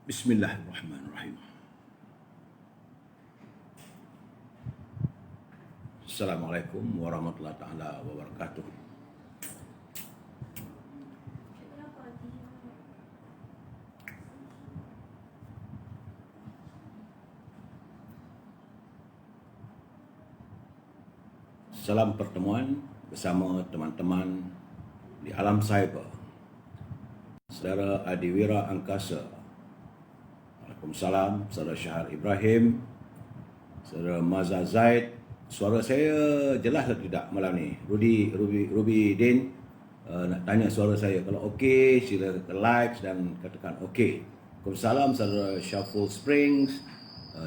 Bismillahirrahmanirrahim. Assalamualaikum warahmatullahi taala wabarakatuh. Salam pertemuan bersama teman-teman di alam cyber. Saudara Adiwira Angkasa. Waalaikumsalam. Saudara Syahar Ibrahim. Saudara Mazza Zaid. Suara saya jelas atau tidak malam ni? Ruby Din nak tanya suara saya. Kalau okey, sila like dan katakan okey. Waalaikumsalam. Saudara Syaful Springs.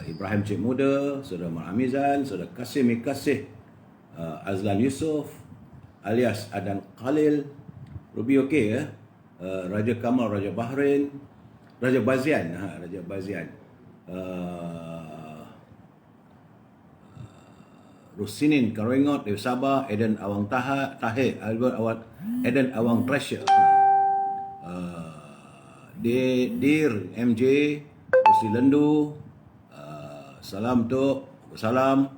Ibrahim Cik Muda. Saudara Mar Amizan. Saudara Kasim Mikasih. Azlan Yusof alias Adan Khalil. Ruby okey ya? Raja Kamal, Raja Bahrain, Raja Bazian, Raja Bazian. Rusinin Karengot dari Sabah, Eden Awang Tahir, Albert Awang, Eden Awang Treasure. Dir MJ, Rusi Lendu. Salam Tok, salam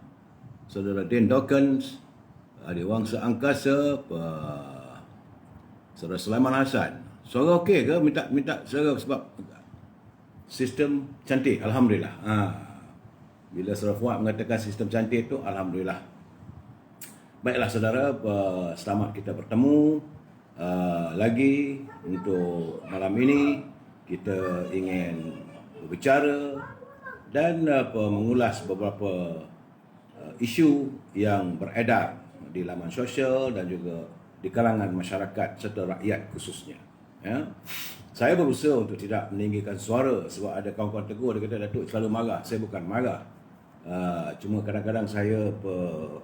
Saudara Din Dawkins, Adik Wangsa Angkasa, Saudara Sulaiman Hassan. Suara okey ke? Minta suara sebab sistem cantik. Alhamdulillah. Bila Saudara Fuad mengatakan sistem cantik itu, Alhamdulillah. Baiklah saudara, selamat kita bertemu lagi untuk malam ini. Kita ingin berbicara dan mengulas beberapa isu yang beredar di laman sosial dan juga di kalangan masyarakat serta rakyat khususnya. Ya. Saya berusaha untuk tidak meninggikan suara sebab ada kawan-kawan tegur, dia kata Datuk selalu marah. Saya bukan marah. Cuma kadang-kadang saya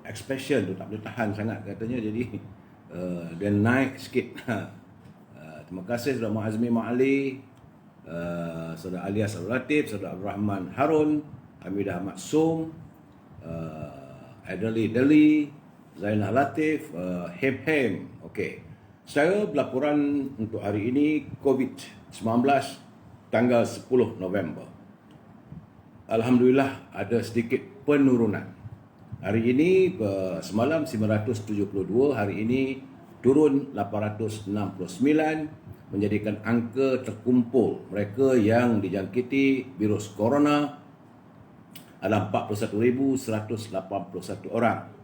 expression tu tak boleh tahan sangat katanya, jadi dia naik sikit. Terima kasih Saudara Muazzmi Ma'ali, Saudara Alias Abdul Latif, Saudara Abdul Rahman Harun, Hamidah Maksum, Adeli Deli, Zainal Latif, Hem. Okey. Secara pelaporan untuk hari ini COVID-19 tanggal 10 November. Alhamdulillah ada sedikit penurunan. Hari ini semalam 972, hari ini turun 869, menjadikan angka terkumpul mereka yang dijangkiti virus corona adalah 41,181 orang.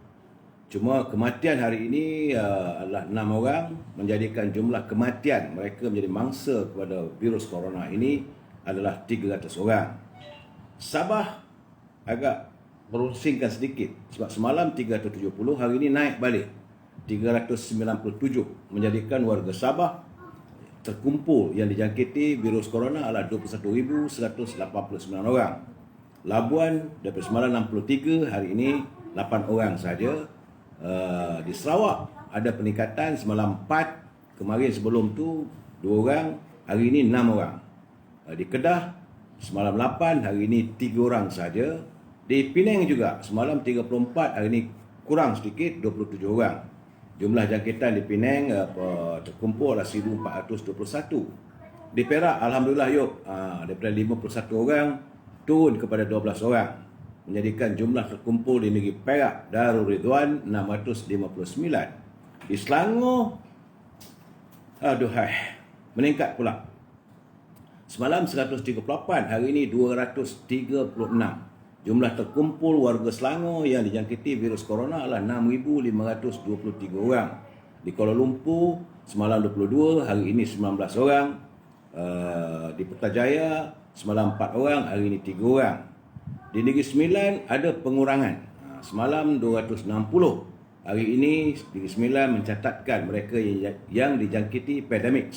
Cuma kematian hari ini adalah 6 orang, menjadikan jumlah kematian mereka menjadi mangsa kepada virus corona ini adalah 300 orang. Sabah agak berusingkan sedikit sebab semalam 370, hari ini naik balik 397, menjadikan warga Sabah terkumpul yang dijangkiti virus corona adalah 21,189 orang. Labuan daripada semalam 63, hari ini 8 orang saja. Di Sarawak ada peningkatan, semalam 4, kemarin sebelum tu 2 orang, hari ini 6 orang. Di Kedah semalam 8, hari ini 3 orang saja. Di Penang juga semalam 34, hari ini kurang sedikit 27 orang. Jumlah jangkitan di Penang terkumpul adalah 1,421. Di Perak alhamdulillah daripada 51 orang turun kepada 12 orang, menjadikan jumlah terkumpul di negeri Perak Darul Ridwan 659. Di Selangor meningkat pula. Semalam 138, hari ini 236. Jumlah terkumpul warga Selangor yang dijangkiti virus corona adalah 6,523 orang. Di Kuala Lumpur semalam 22, hari ini 19 orang. Di Putrajaya semalam 4 orang, hari ini 3 orang. Di Negeri Sembilan ada pengurangan. Semalam 260. Hari ini Negeri Sembilan mencatatkan mereka yang dijangkiti pandemik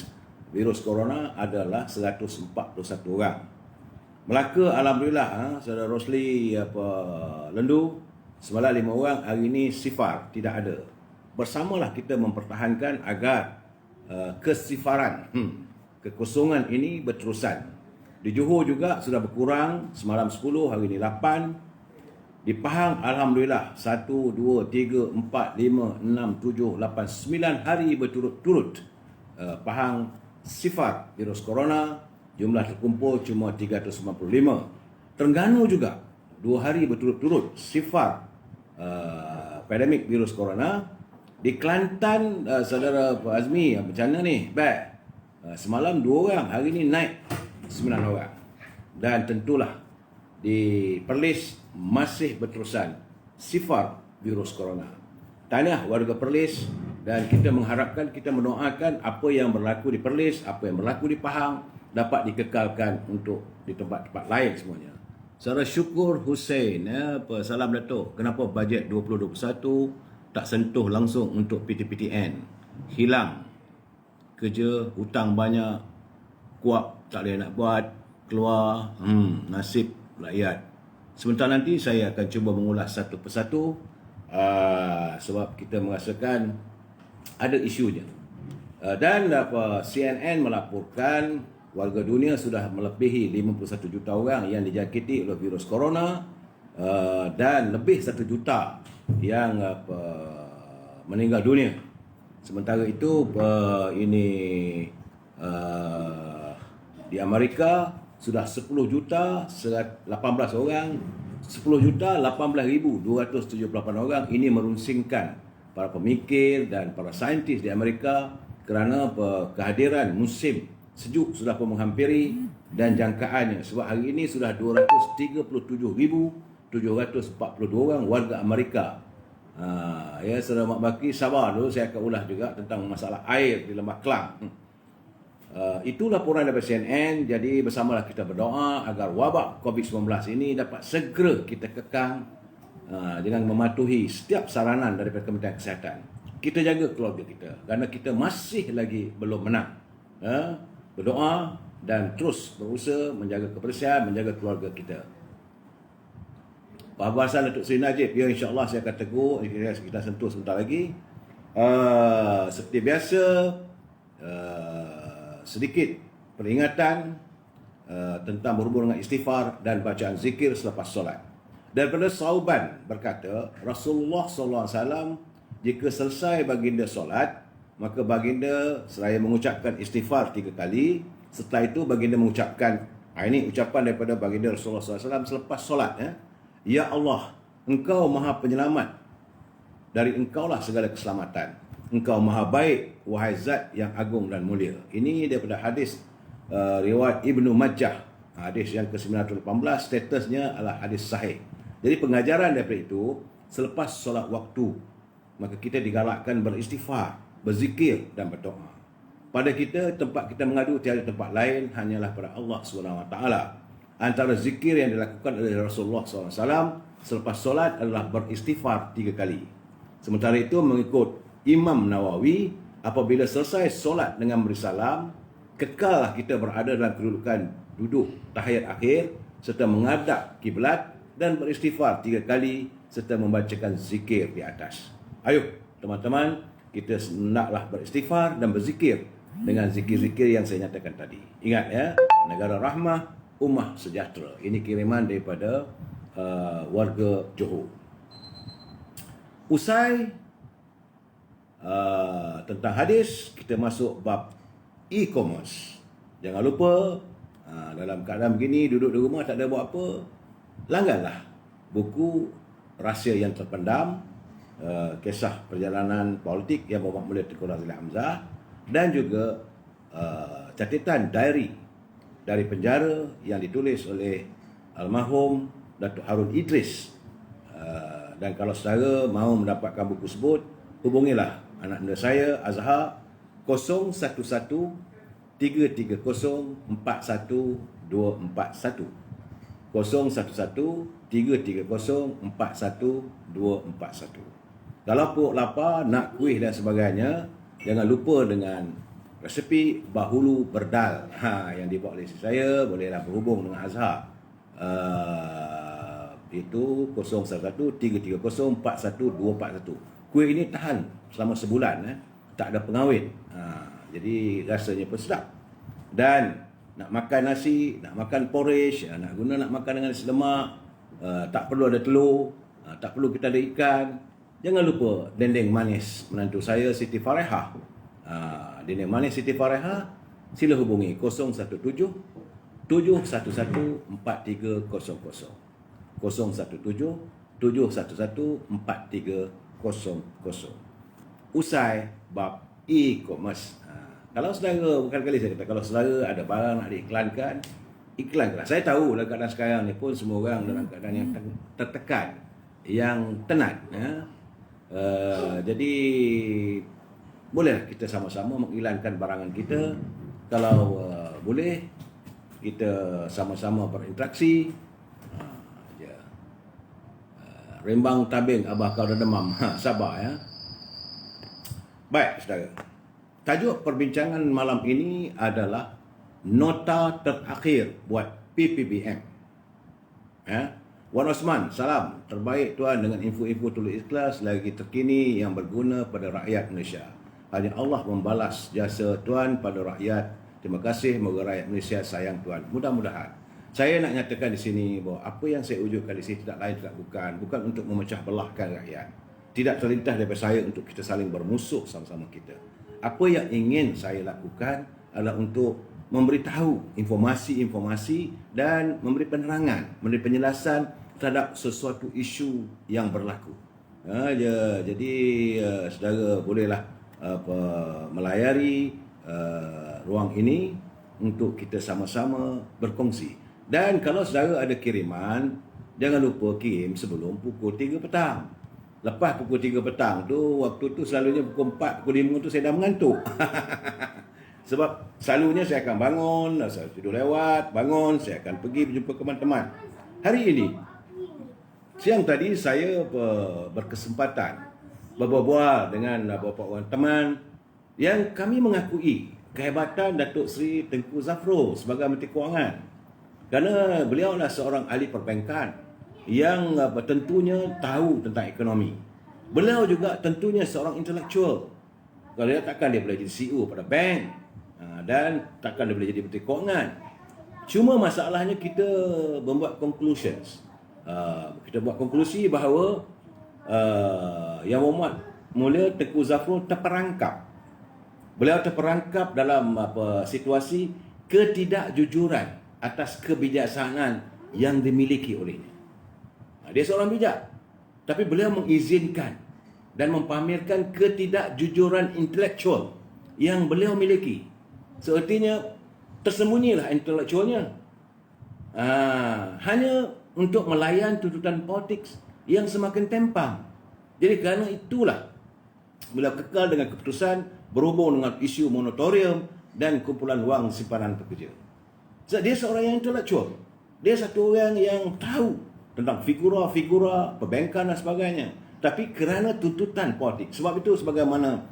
virus corona adalah 141 orang. Melaka alhamdulillah, Saudara Rosli Lendu semalam 5 orang, hari ini sifar, tidak ada. Bersamalah kita mempertahankan agar kesifaran, kekosongan ini berterusan. Di Johor juga sudah berkurang, semalam 10, hari ini 8. Di Pahang alhamdulillah 1, 2, 3, 4, 5, 6, 7, 8, 9 hari berturut-turut Pahang sifar virus corona jumlah terkumpul cuma 395. Terengganu juga 2 hari berturut-turut sifar pandemik virus corona. Di Kelantan, saudara Pak Azmi, macam mana ni? Semalam 2 orang, hari ni naik 9 orang. Dan tentulah di Perlis masih berterusan sifar virus corona. Tahniah warga Perlis, dan kita mengharapkan, kita mendoakan apa yang berlaku di Perlis, apa yang berlaku di Pahang dapat dikekalkan untuk di tempat-tempat lain semuanya. Saudara Syukur Hussein, salam Datuk. Kenapa bajet 2021 tak sentuh langsung untuk PTPTN? Hilang kerja, hutang banyak, kuap tak boleh nak buat, keluar, nasib rakyat. Sebentar nanti saya akan cuba mengulas satu persatu, sebab kita merasakan ada isunya. Dan CNN melaporkan warga dunia sudah melebihi 51 juta orang yang dijangkiti oleh virus corona, dan lebih 1 juta yang meninggal dunia. Sementara itu di Amerika sudah 10 juta 18 orang, 10 juta 18,278 orang. Ini merunsingkan para pemikir dan para saintis di Amerika kerana kehadiran musim sejuk sudah pun menghampiri, dan jangkaannya sebab hari ini sudah 237,742 orang warga Amerika. Ya, saudara Mak Baki, sabar dulu, saya akan ulas juga tentang masalah air di Lembah Kelang. Itu laporan daripada CNN. Jadi bersamalah kita berdoa agar wabak COVID-19 ini dapat segera kita kekang, dengan mematuhi setiap saranan daripada Kementerian Kesihatan. Kita jaga keluarga kita kerana kita masih lagi belum menang. Berdoa dan terus berusaha menjaga kebersihan, menjaga keluarga kita. Perbahasan Datuk Seri Najib, ya, insya-Allah saya akan tegur, kita sentuh sebentar lagi. Seperti biasa, sedikit peringatan tentang berhubung dengan istighfar dan bacaan zikir selepas solat. Daripada Sauban berkata, Rasulullah SAW jika selesai baginda solat, maka baginda seraya mengucapkan istighfar 3 kali. Setelah itu baginda mengucapkan, ini ucapan daripada baginda Rasulullah SAW selepas solat, Ya Allah, Engkau Maha Penyelamat, dari Engkaulah segala keselamatan. Engkau Maha Baik, wahai Zat yang agung dan mulia. Ini daripada hadis riwayat Ibnu Majah, hadis yang ke-918, statusnya adalah hadis sahih. Jadi pengajaran daripada itu, selepas solat waktu, maka kita digalakkan beristighfar, berzikir dan berdoa. Pada kita, tempat kita mengadu tiada tempat lain, hanyalah pada Allah SWT. Antara zikir yang dilakukan oleh Rasulullah SAW selepas solat adalah beristighfar 3 kali. Sementara itu, mengikut Imam Nawawi, apabila selesai solat dengan beri salam, kekallah kita berada dalam kedudukan duduk tahiyat akhir serta menghadap kiblat dan beristighfar 3 kali serta membacakan zikir di atas. Ayo teman-teman, kita hendaklah beristighfar dan berzikir dengan zikir-zikir yang saya nyatakan tadi. Ingat ya, negara rahmah, ummah sejahtera. Ini kiriman daripada warga Johor. Usai tentang hadis, kita masuk bab e-commerce. Jangan lupa, dalam keadaan begini, duduk di rumah tak ada buat apa, langganlah buku Rahsia yang Terpendam, kisah perjalanan politik yang Bapak Mulia Tengku Razili Hamzah, dan juga catatan diary dari penjara yang ditulis oleh almarhum Datuk Harun Idris. Dan kalau saudara mahu mendapatkan buku tersebut, hubungilah anak muda saya Azhar 011 330 41241, 011 330 41241. Kalau perut lapar, nak kuih dan sebagainya, jangan lupa dengan resepi bahulu berdal, yang dibuat oleh isteri saya. Bolehlah berhubung dengan Azhar, itu 011 330 41241. Kuih ini tahan selama sebulan, tak ada pengawet, jadi rasanya pun sedap. Dan nak makan nasi, nak makan porridge, nak makan dengan nasi lemak, tak perlu ada telur, tak perlu kita ada ikan. Jangan lupa dendeng manis menantu saya Siti Farehah. Dendeng manis Siti Farehah, sila hubungi 017 711-4300. 017-711-4300. Usai bab e-commerce. Kalau saudara, bukan kali saya kata, kalau saudara ada barang nak diiklankan, iklankanlah. Saya tahu dalam keadaan sekarang ni pun semua orang dalam keadaan yang tertekan, yang tenat. Jadi boleh kita sama-sama mengiklankan barangan kita. Kalau boleh, kita sama-sama berinteraksi. Rembang tabing abah kau dah demam. Sabar ya. Baik saudara. Tajuk perbincangan malam ini adalah nota terakhir buat PPBM. Wan Osman, salam terbaik tuan dengan info-info tulis ikhlas lagi terkini yang berguna pada rakyat Malaysia. Hanya Allah membalas jasa tuan pada rakyat. Terima kasih, moga rakyat Malaysia sayang tuan. Mudah-mudahan. Saya nak nyatakan di sini bahawa apa yang saya wujudkan di sini tidak lain tidak bukan untuk memecah belahkan rakyat. Tidak terlintas daripada saya untuk kita saling bermusuh sama-sama kita. Apa yang ingin saya lakukan adalah untuk memberitahu informasi-informasi dan memberi penerangan, memberi penjelasan terhadap sesuatu isu yang berlaku. Jadi saudara bolehlah melayari ruang ini untuk kita sama-sama berkongsi. Dan kalau saudara ada kiriman, jangan lupa kirim sebelum pukul 3 petang. Lepas pukul 3 petang tu, waktu tu selalunya pukul 4, pukul 5 tu saya dah mengantuk. Sebab selalunya saya akan bangun, saya tidur lewat, bangun, saya akan pergi berjumpa teman-teman. Hari ini, siang tadi saya berkesempatan berbual dengan beberapa teman yang kami mengakui kehebatan Datuk Seri Tengku Zafrul sebagai Menteri Kewangan. Kerana beliau adalah seorang ahli perbankan yang tentunya tahu tentang ekonomi. Beliau juga tentunya seorang intelektual. Kalau dia takkan dia boleh jadi CEO pada bank dan takkan dia boleh jadi Menteri Kewangan. Cuma masalahnya kita membuat conclusions. Kita buat konklusi bahawa Yang Berhormat Mulia Tengku Zafrul terperangkap. Beliau terperangkap dalam situasi ketidakjujuran atas kebijaksanaan yang dimiliki olehnya. Dia seorang bijak, tapi beliau mengizinkan dan mempamerkan ketidakjujuran intelektual yang beliau miliki. Seertinya tersembunyilah intelektualnya. Hanya untuk melayan tuntutan politik yang semakin tempang. Jadi kerana itulah beliau kekal dengan keputusan berhubung dengan isu moratorium dan kumpulan wang simpanan pekerja. Sebab dia seorang yang intelektual. Dia satu orang yang tahu tentang figura-figura perbankan dan sebagainya. Tapi kerana tuntutan politik. Sebab itu sebagaimana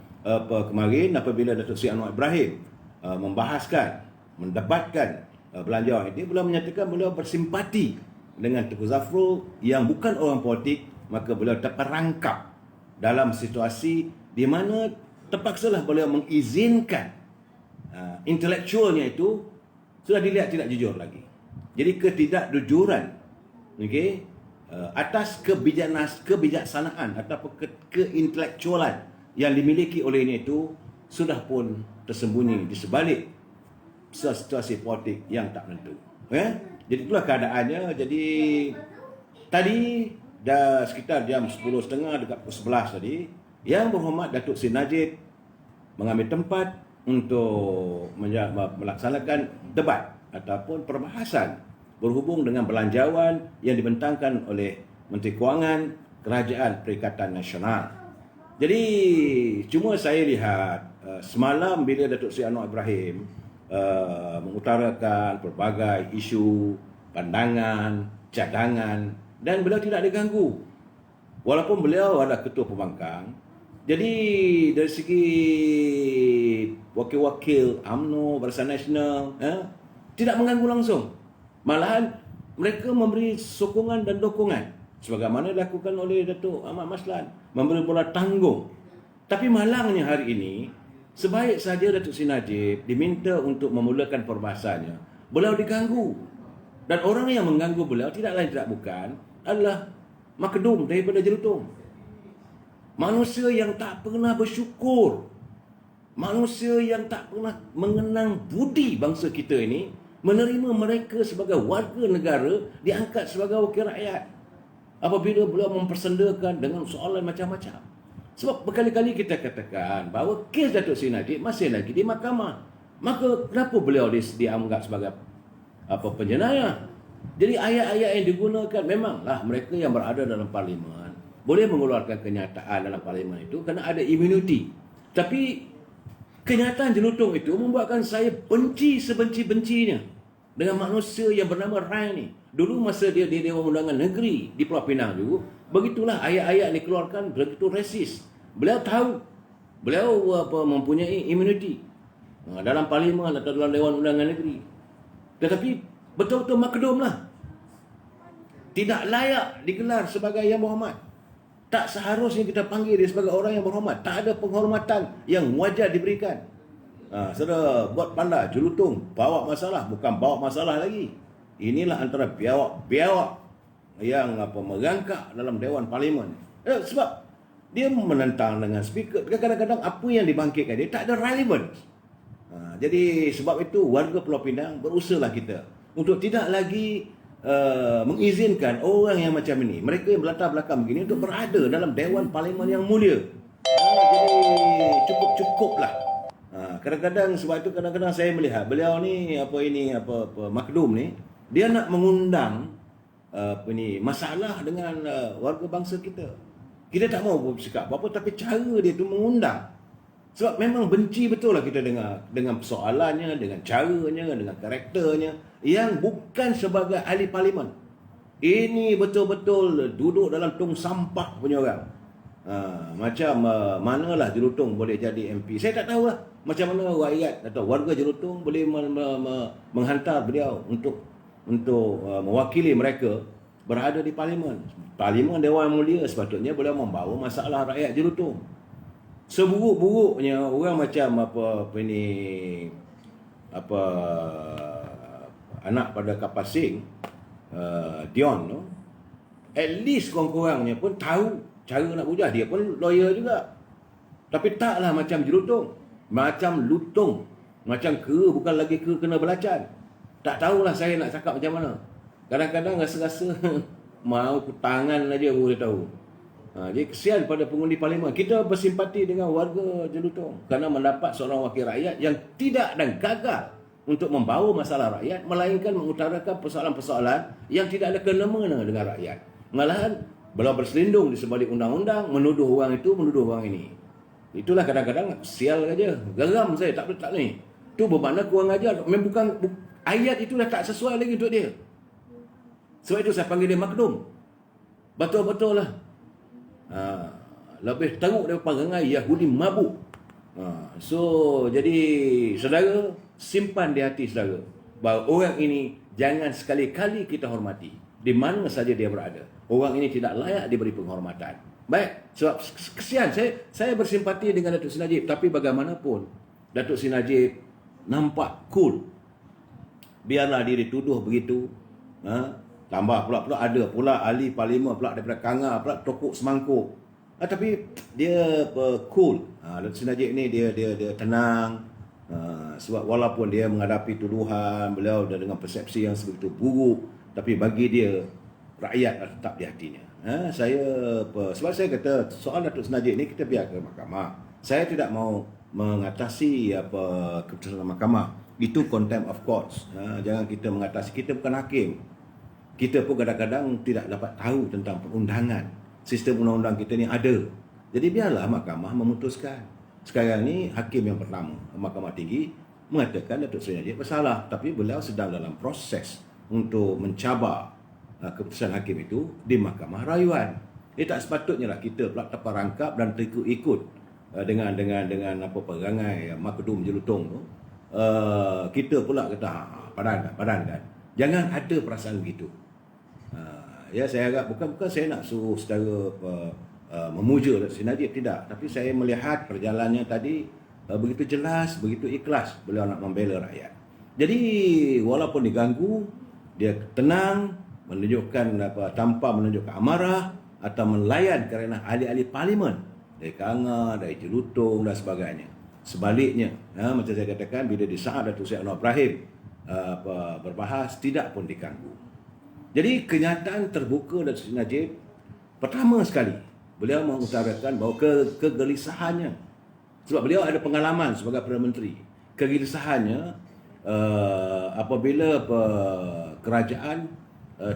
kemarin apabila Datuk Seri Anwar Ibrahim membahaskan, mendebatkan belanjawan ini, beliau menyatakan beliau bersimpati dengan Tengku Zafrul yang bukan orang politik, maka beliau terperangkap dalam situasi di mana terpaksalah beliau mengizinkan intelektualnya itu sudah dilihat tidak jujur lagi. Jadi ketidakjujuran atas kebijaksanaan ataupun keintelektualan yang dimiliki olehnya itu sudah pun tersembunyi di sebalik situasi politik yang tak menentu. Jadi itulah keadaannya. Jadi tadi dah sekitar jam 10.30 dekat pukul 11 tadi, Yang Berhormat Datuk Seri Najib mengambil tempat untuk melaksanakan debat ataupun perbahasan berhubung dengan belanjawan yang dibentangkan oleh Menteri Kewangan Kerajaan Perikatan Nasional. Jadi cuma saya lihat semalam bila Datuk Seri Anwar Ibrahim mengutarakan pelbagai isu, pandangan, cadangan dan beliau tidak diganggu. Walaupun beliau adalah Ketua Pembangkang, jadi dari segi wakil-wakil UMNO, Barisan Nasional tidak mengganggu langsung. Malahan mereka memberi sokongan dan dokongan sebagaimana dilakukan oleh Datuk Ahmad Maslan, memberi bola tanggung. Tapi malangnya hari ini, sebaik saja Datuk Seri Najib diminta untuk memulakan perbahasannya, beliau diganggu. Dan orang yang mengganggu beliau tidak lain tidak bukan adalah makedum daripada Jelutong. Manusia yang tak pernah bersyukur, manusia yang tak pernah mengenang budi bangsa kita ini, menerima mereka sebagai warga negara, diangkat sebagai wakil rakyat. Apabila beliau mempersendakan dengan soalan macam-macam. Sebab berkali-kali kita katakan bahawa kes Datuk Seri Najib masih lagi di mahkamah. Maka kenapa beliau dianggap sebagai penjenayah? Jadi ayat-ayat yang digunakan memanglah mereka yang berada dalam parlimen boleh mengeluarkan kenyataan dalam parlimen itu kerana ada imuniti. Tapi kenyataan jelutong itu membuatkan saya benci sebenci-bencinya dengan manusia yang bernama Rai ni. Dulu masa dia di Dewan Undangan Negeri di Pulau Pinang dulu, begitulah ayat-ayat dikeluarkan begitu rasis. Beliau tahu, beliau mempunyai imuniti dalam parlimen atau dalam Dewan Undangan Negeri. Tetapi betul-betul makdum lah. Tidak layak digelar sebagai yang berhormat. Tak seharusnya kita panggil dia sebagai orang yang berhormat. Tak ada penghormatan yang wajar diberikan. Saudara buat pandai, jelutong, bawa masalah, bukan bawa masalah lagi. Inilah antara biawak-biawak yang merangkak dalam Dewan Parlimen. Sebab dia menentang dengan speaker. Kadang-kadang apa yang dibangkitkan dia tak ada relevance. Jadi sebab itu warga Pulau Pinang berusahalah kita untuk tidak lagi mengizinkan orang yang macam ini, mereka yang berlatar belakang begini, untuk berada dalam Dewan Parlimen yang mulia. Jadi cukup-cukuplah. Kadang-kadang sebab itu kadang-kadang saya melihat beliau ni makdum ni, dia nak mengundang masalah dengan warga bangsa kita. Kita tak mau bercakap apa-apa, tapi cara dia tu mengundang. Sebab memang benci betul lah kita dengan persoalannya, dengan caranya, dengan karakternya yang bukan sebagai ahli parlimen. Ini betul-betul duduk dalam tong sampah punya orang. Manalah Jelutong boleh jadi MP. Saya tak tahulah macam mana rakyat atau warga Jelutong boleh menghantar beliau untuk mewakili mereka berada di parlimen. Parlimen Dewan Mulia sepatutnya beliau membawa masalah rakyat Jelutong. Seburuk-buruknya orang macam anak pada Kapasing, Dion tu, at least kurang-kurangnya pun tahu cara nak bujah. Dia pun lawyer juga, tapi taklah macam Jelutong, macam Lutong, macam bukan lagi kena belacan. Tak tahulah saya nak cakap macam mana. Kadang-kadang rasa-rasa mau tangan aja boleh tahu. Jadi kesian pada pengundi parlimen. Kita bersimpati dengan warga Jelutong kerana mendapat seorang wakil rakyat yang tidak dan gagal untuk membawa masalah rakyat, melainkan mengutarakan persoalan-persoalan yang tidak ada kena-mengena dengan rakyat. Malahan beliau berselindung di sebalik undang-undang, menuduh orang itu, menuduh orang ini. Itulah kadang-kadang sial aja. Geram saya tak ni. Itu bermakna kurang ajar. Memang ayat itu dah tak sesuai lagi untuk dia. Sebab itu saya panggil dia makdum. Betul-betul lah. Lebih teruk daripada perangai Yahudi mabuk. So jadi saudara, simpan di hati saudara bahawa orang ini jangan sekali-kali kita hormati di mana saja dia berada. Orang ini tidak layak diberi penghormatan. Baik, sebab kesian saya bersimpati dengan Datuk Seri Najib, tapi bagaimanapun Datuk Seri Najib nampak cool. Biarlah dia dituduh begitu. Tambah pula ada pula ahli parlimen pula daripada Kanga pula tokok semangkuk. Tapi dia cool. Datuk Seri Najib ni dia tenang. Sebab walaupun dia menghadapi tuduhan, beliau dengan persepsi yang sebegitu buruk, tapi bagi dia rakyat tetap di hatinya. Sebab saya kata soal Datuk Seri Najib ni kita biar ke mahkamah. Saya tidak mau mengatasi keputusan mahkamah. Itu contempt of court. Jangan kita mengatasi, kita bukan hakim. Kita pun kadang-kadang tidak dapat tahu tentang perundangan. Sistem undang-undang kita ni ada. Jadi biarlah mahkamah memutuskan. Sekarang ni hakim yang pertama, Mahkamah Tinggi, mengatakan Datuk Seri Najib bersalah, tapi beliau sedang dalam proses untuk mencabar keputusan hakim itu di mahkamah rayuan. Dia tak sepatutnya lah kita pula terperangkap dan terikut-ikut dengan perangai makdum Jelutong tu. Kita pula kata padan kan. Jangan ada perasaan begitu. Ya, saya agak bukan saya nak suruh saudara memuja Datuk Seri Najib, tidak, tapi saya melihat perjalanannya tadi begitu jelas, begitu ikhlas beliau nak membela rakyat. Jadi walaupun diganggu, dia tenang, menunjukkan tanpa menunjukkan amarah atau melayan kerana ahli-ahli parlimen dari Kanga, dari Jelutong dan sebagainya. Sebaliknya, macam saya katakan, bila di saat Datuk Seri Anwar Ibrahim berbahas tidak pun diganggu. Jadi kenyataan terbuka dari Sri Najib, pertama sekali beliau mengutarakan bahawa kegelisahannya, sebab beliau ada pengalaman sebagai Perdana Menteri, kegelisahannya apabila kerajaan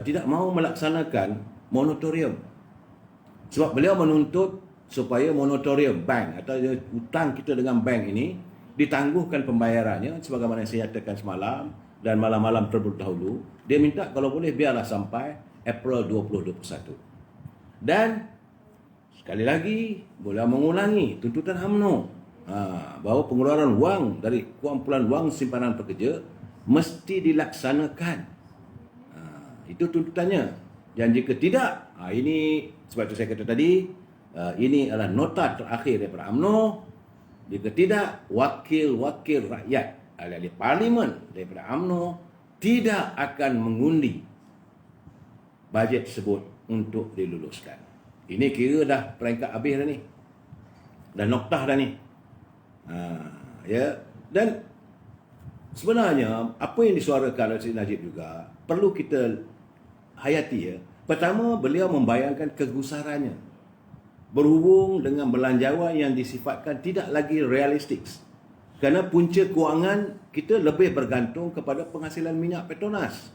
tidak mahu melaksanakan moratorium. Sebab beliau menuntut supaya moratorium bank atau hutang kita dengan bank ini ditangguhkan pembayarannya sebagaimana saya nyatakan semalam dan malam-malam terdahulu. Dia minta kalau boleh biarlah sampai April 2021. Dan sekali lagi beliau mengulangi tuntutan UMNO bahawa pengeluaran wang dari kumpulan wang simpanan pekerja mesti dilaksanakan. Itu tuntutannya. Dan jika tidak, ini sebab itu saya kata tadi, ini adalah nota terakhir daripada UMNO. Jika tidak, wakil-wakil rakyat ahli parlimen daripada UMNO tidak akan mengundi bajet tersebut untuk diluluskan. Ini kira dah peringkat habis dah ni. Dah noktah dah ni. Ya. Dan sebenarnya apa yang disuarakan oleh Sri Najib juga perlu kita hayati ya. Pertama, beliau membayangkan kegusarannya berhubung dengan belanjawan yang disifatkan tidak lagi realistik. Kerana punca kewangan kita lebih bergantung kepada penghasilan minyak Petronas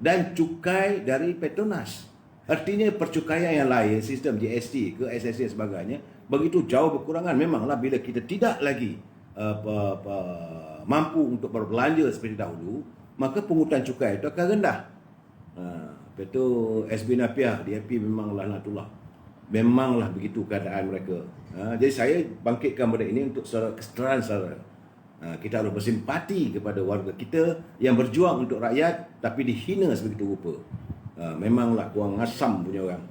dan cukai dari Petronas. Artinya percukaian yang lain, sistem GST ke SSC dan sebagainya, begitu jauh berkurangan. Memanglah bila kita tidak lagi mampu untuk berbelanja seperti dahulu, maka pungutan cukai itu akan rendah. Itu SB Napiah, DAP memanglah natullah. Memanglah begitu keadaan mereka. Jadi saya bangkitkan benda ini untuk secara kesetaraan secara kita harus bersimpati kepada warga kita yang berjuang untuk rakyat tapi dihina sebegitu rupa. Memanglah kurang asam punya orang.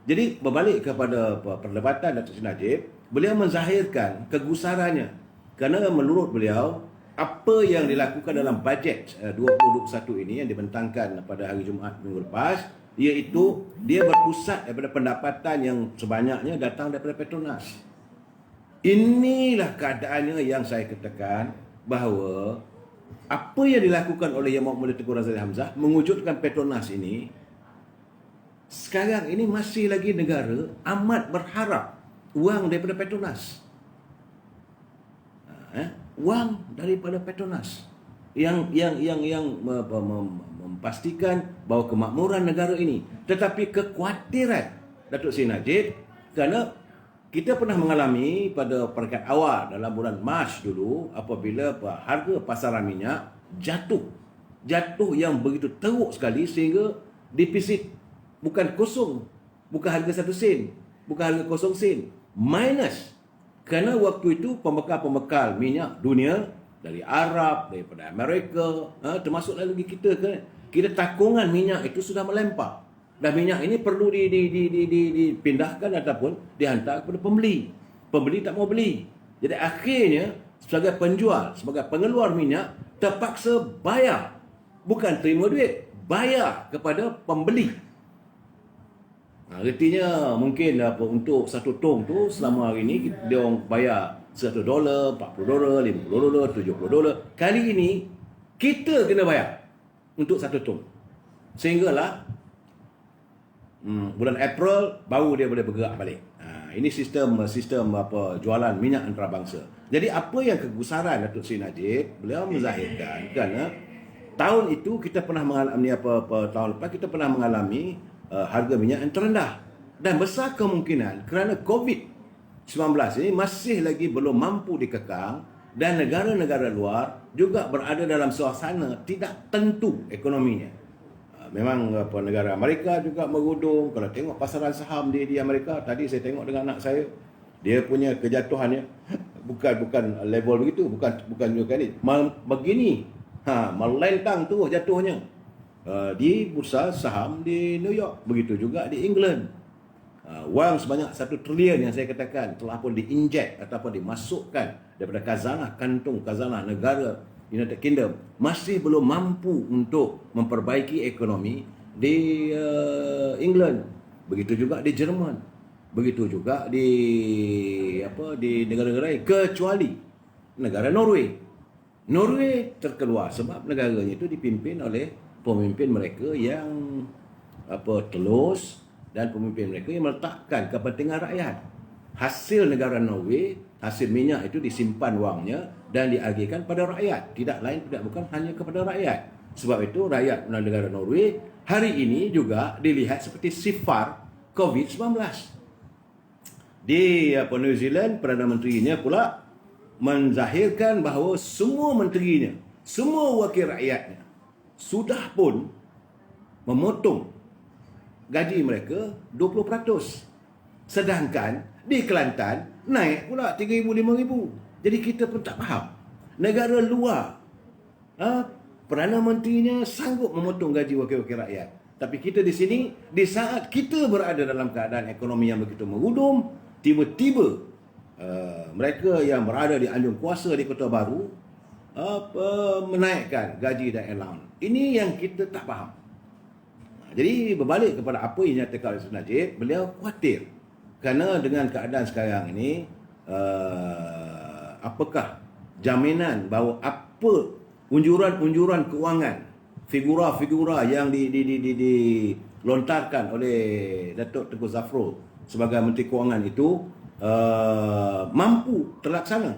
Jadi berbalik kepada perdebatan Datuk Seri Najib, beliau menzahirkan kegusarannya kerana menurut beliau apa yang dilakukan dalam bajet 2021 ini yang dibentangkan pada hari Jumaat minggu lepas, iaitu dia berpusat daripada pendapatan yang sebanyaknya datang daripada Petronas. Inilah keadaannya yang saya katakan bahawa apa yang dilakukan oleh Yang Maha Mulia Tengku Razali Hamzah mewujudkan Petronas ini, sekarang ini masih lagi negara amat berharap wang daripada Petronas. Wang daripada Petronas yang memastikan bahawa kemakmuran negara ini. Tetapi kekhawatiran Datuk Seri Najib, kerana kita pernah mengalami pada peringkat awal dalam bulan Mac dulu apabila harga pasaran minyak jatuh yang begitu teruk sekali sehingga defisit bukan kosong, bukan harga 1 sen, bukan harga 0 sen, minus. Kerana waktu itu pembekal-pembekal minyak dunia dari Arab, daripada Amerika, termasuk lagi kita takungan minyak itu sudah melempar. Dan minyak ini perlu dipindahkan ataupun dihantar kepada pembeli. Pembeli tak mau beli. Jadi akhirnya sebagai penjual, sebagai pengeluar minyak terpaksa bayar. Bukan terima duit, bayar kepada pembeli. Artinya mungkin untuk satu tong tu selama hari ini dia orang bayar $100, $40, $50, $70. Kali ini kita kena bayar untuk satu tong. Sehinggalah bulan April baru dia boleh bergerak balik. Ini sistem jualan minyak antarabangsa. Jadi apa yang kegusaran Datuk Seri Najib, beliau menzahirkan kerana tahun itu kita pernah mengalami tahun lepas kita pernah mengalami harga minyak yang terendah, dan besar kemungkinan kerana COVID-19 ini masih lagi belum mampu dikekang dan negara-negara luar juga berada dalam suasana tidak tentu ekonominya. Memang negara Amerika juga merudung. Kalau tengok pasaran saham di Amerika, tadi saya tengok dengan anak saya, dia punya kejatuhannya bukan level begitu, bukan juga ni begini, melentang tu jatuhnya. Di bursa saham di New York, begitu juga di England. Wang sebanyak 1 trilion yang saya katakan telah pun diinjek ataupun dimasukkan daripada kantung khazanah negara United Kingdom masih belum mampu untuk memperbaiki ekonomi di England, begitu juga di Jerman, begitu juga di negara-negara lain kecuali negara Norway. Norway terkeluar sebab negaranya itu dipimpin oleh pemimpin mereka yang telus, dan pemimpin mereka yang meletakkan kepentingan rakyat. Hasil negara Norway, hasil minyak itu disimpan wangnya dan diagihkan pada rakyat. Tidak lain tidak bukan hanya kepada rakyat. Sebab itu rakyat negara Norway hari ini juga dilihat seperti sifar COVID-19. Di New Zealand, Perdana Menterinya pula menzahirkan bahawa semua menterinya, semua wakil rakyatnya sudah pun memotong gaji mereka 20%. Sedangkan di Kelantan naik pula 3,000 5,000. Jadi kita pun tak faham. Negara luar, Perdana Menterinya sanggup memotong gaji wakil-wakil rakyat. Tapi kita di sini, di saat kita berada dalam keadaan ekonomi yang begitu mengudum, tiba-tiba mereka yang berada di anjung kuasa di Kota Baru menaikkan gaji dan allowance. Ini yang kita tak faham. Jadi berbalik kepada apa yang dinyatakan oleh Sri Najib, beliau khawatir kerana dengan keadaan sekarang ini, apakah jaminan bahawa apa unjuran-unjuran kewangan, figura-figura yang dilontarkan oleh Datuk Tengku Zafrul sebagai Menteri Kewangan itu mampu terlaksana.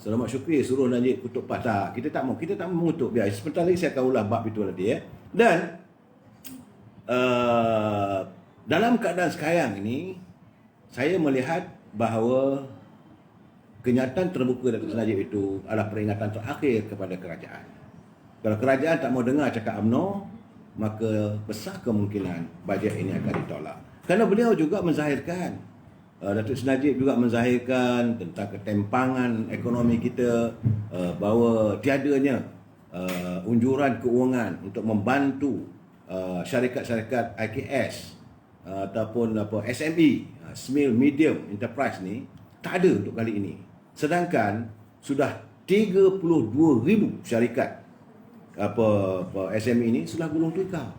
Selamat Syukri suruh Najib kutuk patah. Kita tak mau mengutuk. Biar sebentar lagi saya akan ulang bab itu nanti ya. Dan dalam keadaan sekarang ini, saya melihat bahawa kenyataan terbuka Datuk Seri Najib itu adalah peringatan terakhir kepada kerajaan. Kalau kerajaan tak mau dengar cakap UMNO, maka besar kemungkinan bajet ini akan ditolak. Kerana beliau juga menzahirkan, Datuk Seri Najib juga menzahirkan tentang ketempangan ekonomi kita, bahawa tiadanya unjuran keuangan untuk membantu syarikat-syarikat IKS ataupun SME, Small Medium Enterprise ni tak ada untuk kali ini. Sedangkan sudah 32,000 syarikat SME ini sudah gulung tikar.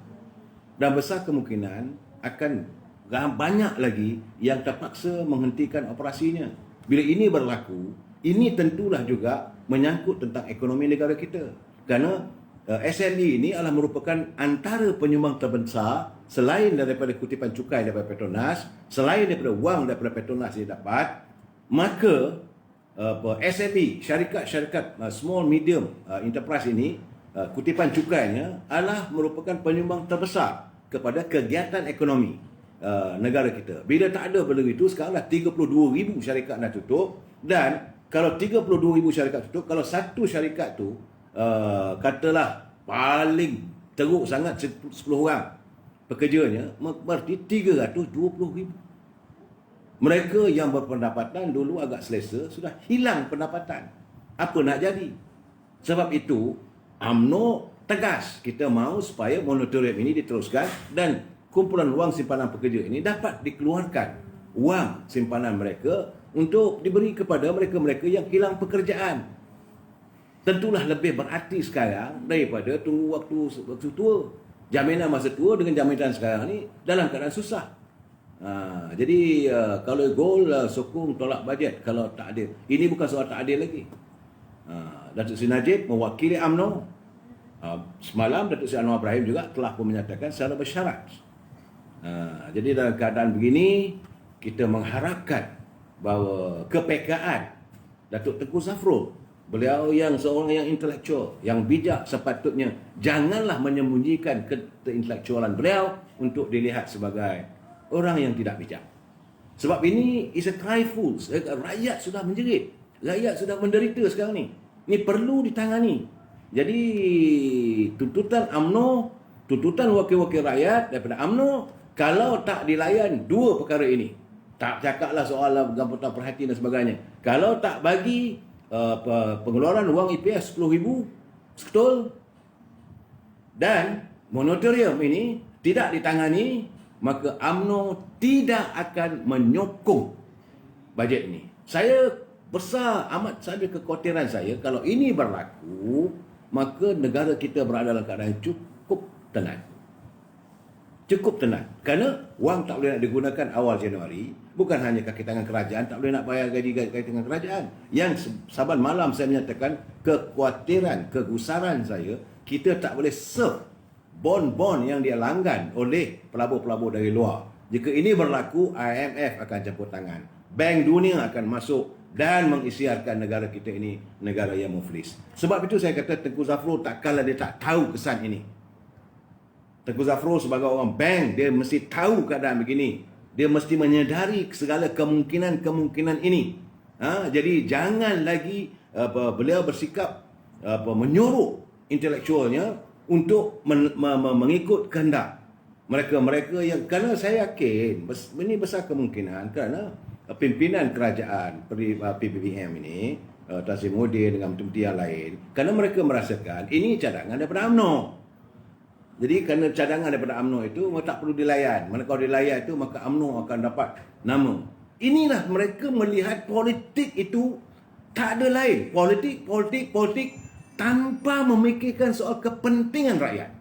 Dan besar kemungkinan akan banyak lagi yang terpaksa menghentikan operasinya. Bila ini berlaku, ini tentulah juga menyangkut tentang ekonomi negara kita. Kerana SME ini adalah merupakan antara penyumbang terbesar selain daripada kutipan cukai daripada Petronas, selain daripada wang daripada Petronas dia dapat, maka SME, syarikat-syarikat small medium enterprise ini, kutipan cukainya adalah merupakan penyumbang terbesar kepada kegiatan ekonomi negara kita. Bila tak ada benda itu, sekaranglah 32,000 syarikat dah tutup. Dan kalau 32,000 syarikat tutup, kalau satu syarikat tu katalah paling teruk sangat 10 orang pekerjanya, berarti 320,000. Mereka yang berpendapatan dulu agak selesa sudah hilang pendapatan. Apa nak jadi? Sebab itu UMNO tegas, kita mahu supaya moratorium ini diteruskan dan kumpulan wang simpanan pekerja ini dapat dikeluarkan wang simpanan mereka untuk diberi kepada mereka-mereka yang hilang pekerjaan. Tentulah lebih berarti sekarang daripada tunggu waktu tua. Jaminan masa tua dengan jaminan sekarang ni dalam keadaan susah. Jadi kalau gol sokong tolak bajet kalau tak adil. Ini bukan soal tak adil lagi. Datuk Seri Najib mewakili UMNO. Semalam Datuk Seri Anwar Ibrahim juga telah pun menyatakan secara bersyarat. Jadi dalam keadaan begini, kita mengharapkan bahawa kepekaan Datuk Tengku Zafrul, beliau yang seorang yang intelektual, yang bijak, sepatutnya janganlah menyembunyikan keintelektualan beliau untuk dilihat sebagai orang yang tidak bijak. Sebab ini is a cry fool. Rakyat sudah menjerit, rakyat sudah menderita sekarang ni. Ini perlu ditangani. Jadi tuntutan UMNO, tuntutan wakil-wakil rakyat daripada UMNO, kalau tak dilayan dua perkara ini, tak cakaplah soal gamputan perhatian dan sebagainya, kalau tak bagi pengeluaran wang EPS 10,000 betul dan moratorium ini tidak ditangani, maka UMNO tidak akan menyokong bajet ini. Saya besar amat saja kekhawatiran saya kalau ini berlaku, maka negara kita berada dalam keadaan cukup tenang. cukup tenang. Kerana wang tak boleh nak digunakan awal Januari. Bukan hanya kaki tangan kerajaan, tak boleh nak bayar gaji kaki tangan kerajaan. Yang saban malam saya menyatakan kekhawatiran, kegusaran saya, kita tak boleh serve bond-bond yang dia langgan oleh pelabur-pelabur dari luar. Jika ini berlaku, IMF akan campur tangan. Bank Dunia akan masuk dan mengisytiharkan negara kita ini negara yang muflis. Sebab itu saya kata Tengku Zafrul takkanlah dia tak tahu kesan ini. Tengku Zafrul sebagai orang bank, dia mesti tahu keadaan begini. Dia mesti menyedari segala kemungkinan-kemungkinan ini. Jadi jangan lagi beliau bersikap menyuruh intelektualnya untuk mengikut kehendak mereka-mereka yang, kerana saya yakin ini besar kemungkinan kerana pimpinan kerajaan PBBM ini, Tan Sri Muhyiddin dengan menteri yang lain, kerana mereka merasakan ini cadangan daripada UMNO. Jadi kerana cadangan daripada UMNO itu tak perlu dilayan. Mana kalau dilayan itu maka UMNO akan dapat nama. Inilah mereka melihat politik itu tak ada lain. Politik tanpa memikirkan soal kepentingan rakyat.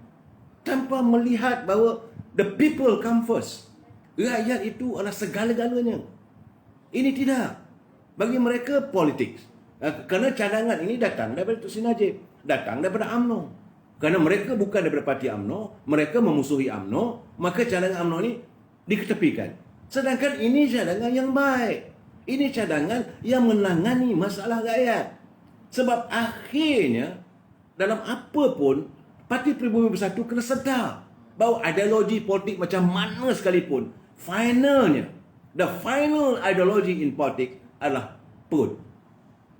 Tanpa melihat bahawa the people come first. Rakyat itu adalah segala-galanya. Ini tidak. Bagi mereka politik. Kerana cadangan ini datang daripada Tun Sri Najib, datang daripada UMNO. Kerana mereka bukan daripada parti UMNO, mereka memusuhi UMNO, maka cadangan UMNO ini diketepikan. Sedangkan ini cadangan yang baik. Ini cadangan yang menangani masalah rakyat. Sebab akhirnya, dalam apa pun, Parti Pribumi Bersatu kena sedar bahawa ideologi politik macam mana sekalipun, finalnya, the final ideology in politics adalah perut.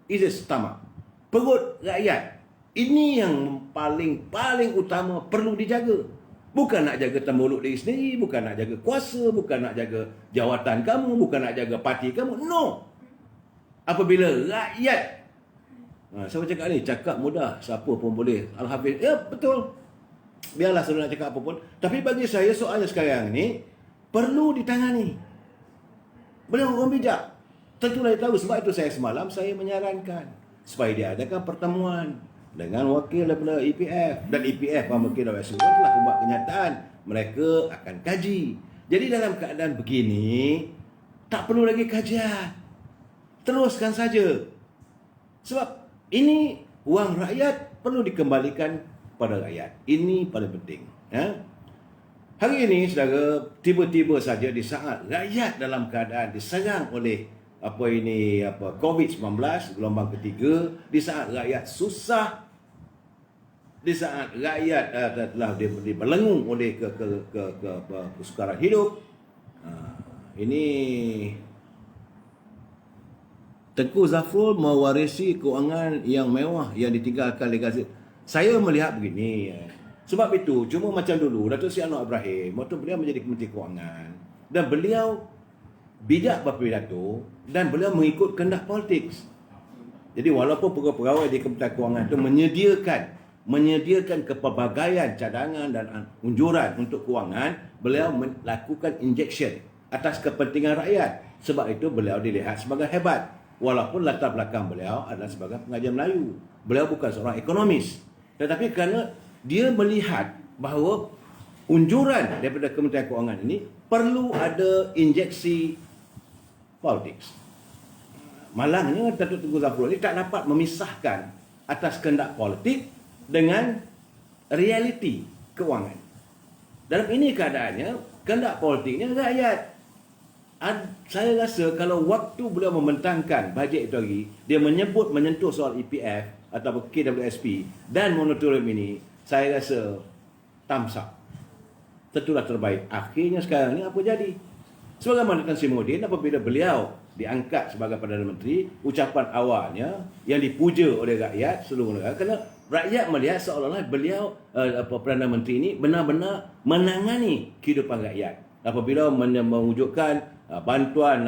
It is stomach. Perut rakyat. Ini yang paling utama perlu dijaga. Bukan nak jaga temuluk diri sendiri, bukan nak jaga kuasa, bukan nak jaga jawatan kamu, bukan nak jaga parti kamu. No. Apabila rakyat, saya cakap ni, cakap mudah, siapa pun boleh. Al-Hafiz, ya betul. Biarlah saya nak cakap apa pun. Tapi bagi saya soalnya sekarang ni, perlu ditangani. Beliau orang bijak. Tentulah dia tahu. Sebab itu semalam saya menyarankan supaya dia adakan pertemuan dengan wakil daripada EPF. Dan EPF wakil daripada SUR telah membuat kenyataan mereka akan kaji. Jadi dalam keadaan begini, tak perlu lagi kajian. Teruskan saja. Sebab ini wang rakyat perlu dikembalikan pada rakyat. Ini paling penting. Hari ini, saudara, tiba-tiba saja di saat rakyat dalam keadaan diserang oleh COVID-19 gelombang ketiga, di saat rakyat susah, di saat rakyat telah dibelenggu oleh kesukaran hidup, ini Tengku Zafrul mewarisi keuangan yang mewah yang ditinggalkan legasi. Saya melihat begini, sebab itu cuma macam dulu Datuk Seri Anwar Ibrahim waktu beliau menjadi Menteri Kewangan, dan beliau bijak berpidato dan beliau mengikut kehendak politik. Jadi walaupun pegawai-pegawai di Kementerian Kewangan itu menyediakan kepelbagaian cadangan dan unjuran untuk kewangan, beliau melakukan injection atas kepentingan rakyat. Sebab itu beliau dilihat sebagai hebat. Walaupun latar belakang beliau adalah sebagai pengajar Melayu. Beliau bukan seorang ekonomis. Tetapi kerana dia melihat bahawa unjuran daripada Kementerian Kewangan ini perlu ada injeksi politik. Malangnya Datuk Tengku Zafrul ini tak dapat memisahkan atas kehendak politik dengan realiti kewangan. Dalam ini keadaannya, kehendak politiknya rakyat. Saya rasa kalau waktu beliau membentangkan bajet itu lagi, dia menyentuh soal EPF atau KWSP dan moratorium ini, saya rasa thumbs up. Tentulah terbaik. Akhirnya sekarang ni apa jadi? Sebagaimana Tan Sri Muhyiddin, apabila beliau diangkat sebagai Perdana Menteri, ucapan awalnya yang dipuja oleh rakyat seluruh negara, kerana rakyat melihat seolah-olah beliau Perdana Menteri ini benar-benar menangani kehidupan rakyat. Apabila mewujudkan bantuan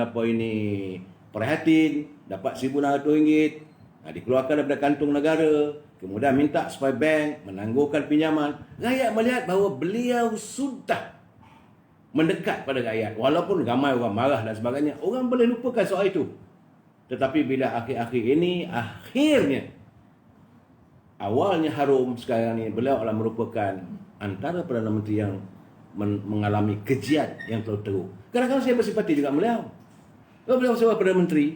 prihatin dapat RM1,600 dikeluarkan daripada kantung negara, kemudian minta supaya bank menangguhkan pinjaman, rakyat melihat bahawa beliau sudah mendekat pada rakyat. Walaupun ramai orang marah dan sebagainya, orang boleh lupakan soal itu. Tetapi bila akhir-akhir ini, akhirnya awalnya harum, sekarang ini beliau adalah merupakan antara Perdana Menteri yang mengalami kejian yang teruk. Kadang-kadang saya bersimpati juga beliau. Kalau beliau sebagai Perdana Menteri,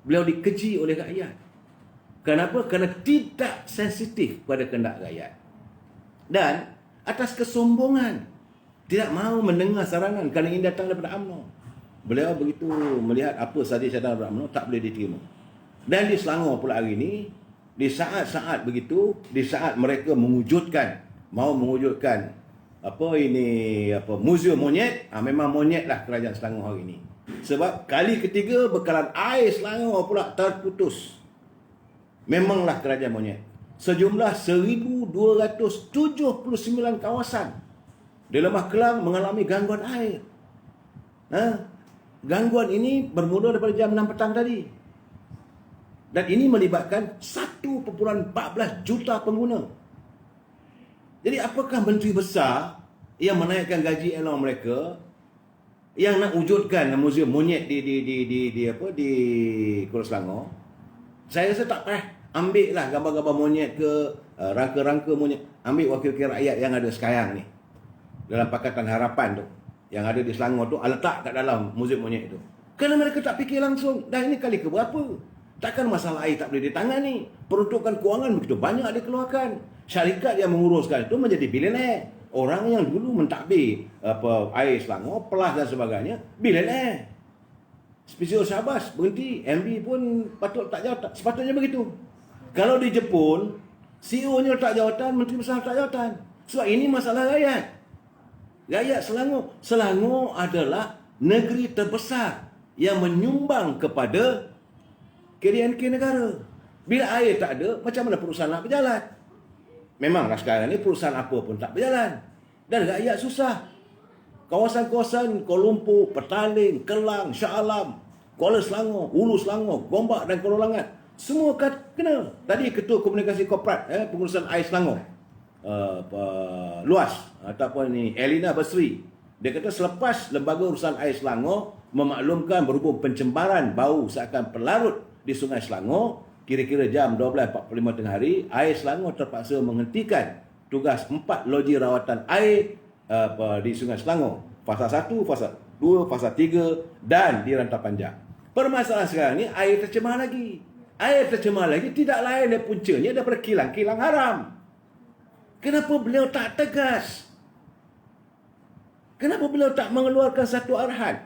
beliau dikeji oleh rakyat. Kenapa? Kerana tidak sensitif pada kehendak rakyat. Dan atas kesombongan, tidak mahu mendengar saranan kerana ini datang daripada UMNO. Beliau begitu melihat apa sahaja yang datang daripada UMNO, tak boleh diterima. Dan di Selangor pula hari ini, di saat-saat begitu, di saat mereka mahu mewujudkan muzium monyet, memang monyetlah kerajaan Selangor hari ini. Sebab kali ketiga bekalan air Selangor pula terputus. Memanglah kerajaan monyet. Sejumlah 1,279 kawasan di Lembah Kelang mengalami gangguan air. Gangguan ini bermula daripada jam 6 petang tadi. Dan ini melibatkan 1.14 juta pengguna. Jadi apakah menteri besar yang menaikkan gaji elok mereka yang nak wujudkan muzium monyet di Kuala Selangor? Saya rasa tak payah ambil lah gambar-gambar monyet ke rangka-rangka monyet. Ambil wakil-wakil rakyat yang ada sekarang ni dalam Pakatan Harapan tu, yang ada di Selangor tu, letak kat dalam muzium monyet tu. Kerana mereka tak fikir langsung, dah ini kali ke berapa? Takkan masalah air tak boleh ditangani. Peruntukan kewangan begitu banyak dikeluarkan. Syarikat yang menguruskan itu menjadi bilioner. Orang yang dulu mentadbir air Selangor, Pelas dan sebagainya, bilioner. Spesial Syahbas berhenti, MB pun patut letak jawatan. Sepatutnya begitu. Kalau di Jepun, CEO-nya letak jawatan, Menteri Besar letak jawatan. Sebab ini masalah rakyat. Rakyat Selangor. Selangor adalah negeri terbesar yang menyumbang kepada KDNK negara. Bila air tak ada, macam mana perusahaan nak berjalan? Memanglah sekarang ni perusahaan apa pun tak berjalan. Dan rakyat susah. Kawasan-kawasan Kuala Lumpur, Petaling, Kelang, Shah Alam, Kuala Selangor, Hulu Selangor, Gombak dan Kuala Langat, semua kena. Tadi Ketua Komunikasi Korporat Pengurusan Air Selangor, Luas ataupun ni Elina Basri, dia kata selepas Lembaga Urusan Air Selangor memaklumkan berhubung pencemaran bau seakan pelarut di Sungai Selangor, kira-kira jam 12.45 tengah hari, Air Selangor terpaksa menghentikan tugas 4 loji rawatan air di Sungai Selangor. Fasa 1, fasa 2, fasa 3 dan di Rantau Panjang. Permasalahan sekarang ni air tercemar lagi. Air tercemar lagi tidak lain dan puncanya daripada kilang-kilang haram. Kenapa beliau tak tegas? Kenapa beliau tak mengeluarkan satu arahan?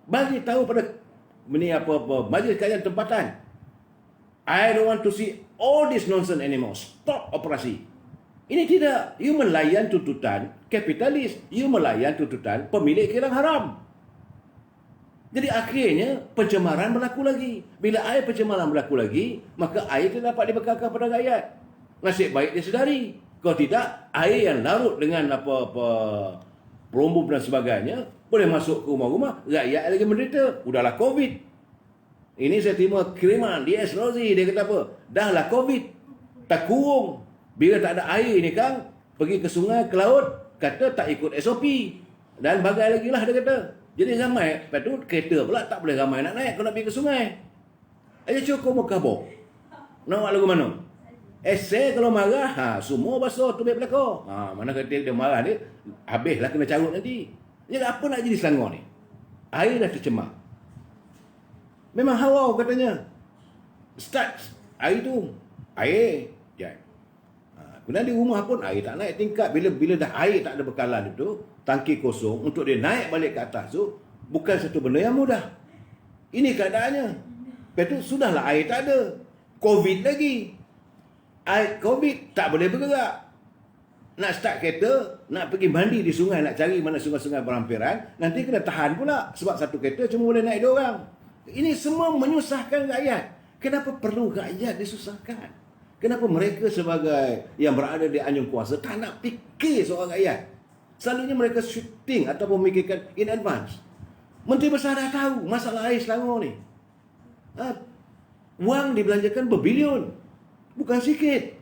Bagi tahu pada majlis kajian tempatan, I don't want to see all this nonsense anymore. Stop operasi. Ini tidak. You melayan tuntutan kapitalis. You melayan tuntutan pemilik kilang haram. Jadi akhirnya pencemaran berlaku lagi. Bila air pencemaran berlaku lagi, maka air tidak dapat dibekalkan pada rakyat. Nasib baik disedari. Kalau tidak, air yang larut dengan perumbum dan sebagainya boleh masuk ke rumah-rumah, rakyat lagi menderita. Udahlah COVID. Ini saya terima kiriman DS Rozi, dia kata apa? Dahlah COVID, tak kurung. Bila tak ada air ni Kang, pergi ke sungai, ke laut, kata tak ikut SOP. Dan bagai lagi lah dia kata. Jadi ramai, lepas tu kereta pula tak boleh ramai nak naik kalau nak pergi ke sungai. Aja cukup mau kabur. Nak lagu mana? Esok kalau marah, semua basuh tu baik belakang. Mana kata dia marah ni, habislah kena carut nanti. Jadi apa nak jadi Selangor ni? Air dah tercemar. Memang harau katanya. Start air tu. Air. Kemudian di rumah pun air tak naik tingkat. Bila dah air tak ada bekalan itu, tangki kosong, untuk dia naik balik ke atas tu, bukan satu benda yang mudah. Ini keadaannya. Lepas tu sudahlah air tak ada. COVID lagi. Air COVID tak boleh bergerak. Nak start kereta, nak pergi mandi di sungai, nak cari mana sungai-sungai berhampiran, nanti kena tahan pula. Sebab satu kereta cuma boleh naik 2 orang. Ini semua menyusahkan rakyat. Kenapa perlu rakyat disusahkan? Kenapa mereka sebagai yang berada di anjung kuasa tak nak fikir soal rakyat? Selalunya mereka shooting ataupun memikirkan in advance. Menteri Besar dah tahu masalah air Selangor ni. Wang dibelanjakan berbilion. Bukan sikit.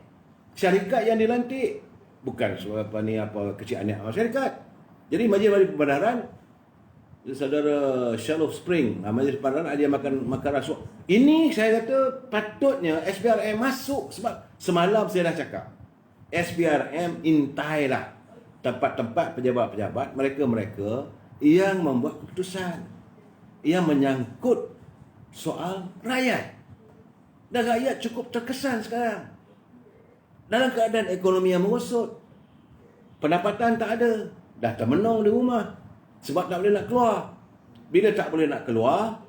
Syarikat yang dilantik bukan kecil anak masyarakat. Jadi Majlis Balik Pembenaran, Saudara Shalom Spring, Majlis Pembenaran ada yang makan rasuah. Ini saya kata patutnya SPRM masuk, sebab semalam saya dah cakap SPRM intailah tempat-tempat pejabat-pejabat, mereka-mereka yang membuat keputusan yang menyangkut soal rakyat. Dan rakyat cukup terkesan sekarang. Dalam keadaan ekonomi yang merosot, pendapatan tak ada, dah termenung di rumah sebab tak boleh nak keluar. Bila tak boleh nak keluar,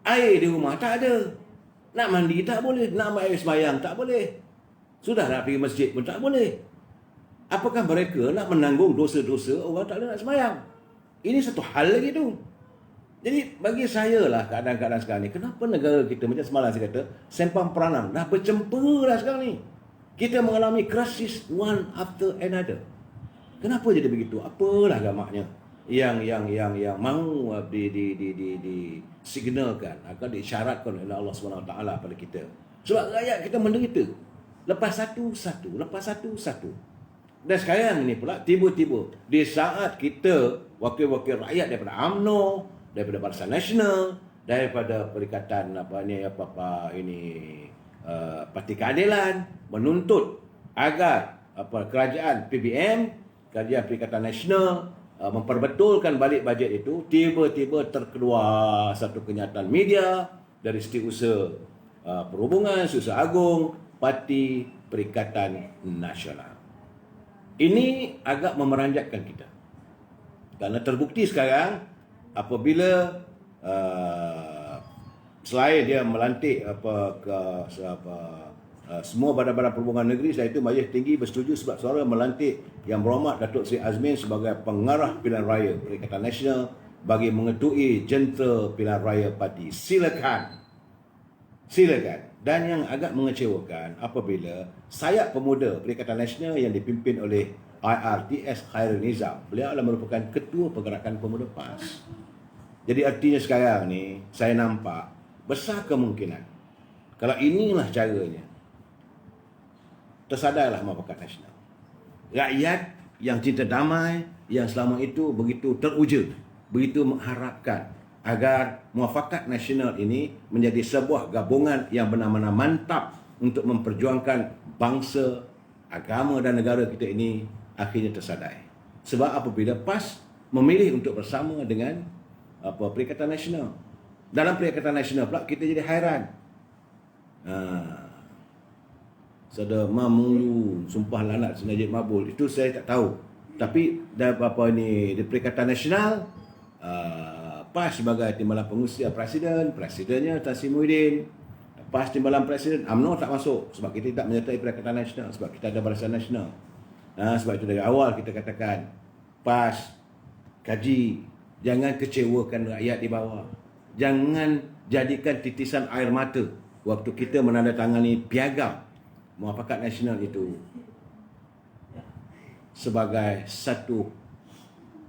air di rumah tak ada. Nak mandi tak boleh, nak ambil air sembahyang tak boleh. Sudah nak pergi masjid pun tak boleh. Apakah mereka nak menanggung dosa-dosa orang tak boleh nak sembahyang? Ini satu hal lagi tu. Jadi bagi saya lah keadaan-keadaan sekarang ni, kenapa negara kita macam semalam saya kata, sempang peranang, dah bercempur dah sekarang ni. Kita mengalami krisis one after another. Kenapa jadi begitu? Apalah gamaknya yang mahu disignalkan, akan diisyaratkan oleh Allah SWT pada kita. Sebab rakyat kita menderita. Lepas satu. Dan sekarang ini pula tiba-tiba di saat kita wakil-wakil rakyat daripada UMNO, daripada Barisan Nasional, daripada Perikatan Parti Keadilan menuntut agar kerajaan PBM, Kerajaan Perikatan Nasional memperbetulkan balik bajet itu, tiba-tiba terkeluar satu kenyataan media dari Setiausaha Perhubungan, Setiausaha Agung, Parti Perikatan Nasional. Ini agak memeranjatkan kita. Kerana terbukti sekarang apabila selain dia melantik semua badan-badan perhubungan negeri, selain itu Majlis Tinggi bersetuju sebab suara melantik Yang Berhormat Datuk Seri Azmin sebagai pengarah pilihan raya Perikatan Nasional bagi mengetui jentera pilihan raya parti. Silakan. Dan yang agak mengecewakan apabila sayap pemuda Perikatan Nasional yang dipimpin oleh IRTS Khairul Nizam, beliau adalah merupakan ketua pergerakan pemuda PAS. Jadi artinya sekarang ni saya nampak besar kemungkinan kalau inilah caranya, tersadarlah Muafakat Nasional. Rakyat yang cinta damai, yang selama itu begitu teruja, begitu mengharapkan agar Muafakat Nasional ini menjadi sebuah gabungan yang benar-benar mantap untuk memperjuangkan bangsa, agama dan negara kita ini, akhirnya tersadai. Sebab apabila PAS memilih untuk bersama dengan Perikatan Nasional, dalam Perikatan Nasional pula kita jadi hairan. Sada mamulu sumpah lanat senajib mabul, itu saya tak tahu. Tapi di Perikatan Nasional, PAS sebagai timbalan pengusia presidennya Tan Sri Muhyiddin. PAS timbalan presiden, UMNO tak masuk sebab kita tak menyertai Perikatan Nasional, sebab kita ada Barisan Nasional. Sebab itu dari awal kita katakan PAS kaji, jangan kecewakan rakyat di bawah. Jangan jadikan titisan air mata waktu kita menandatangani piagam Muafakat Nasional itu sebagai satu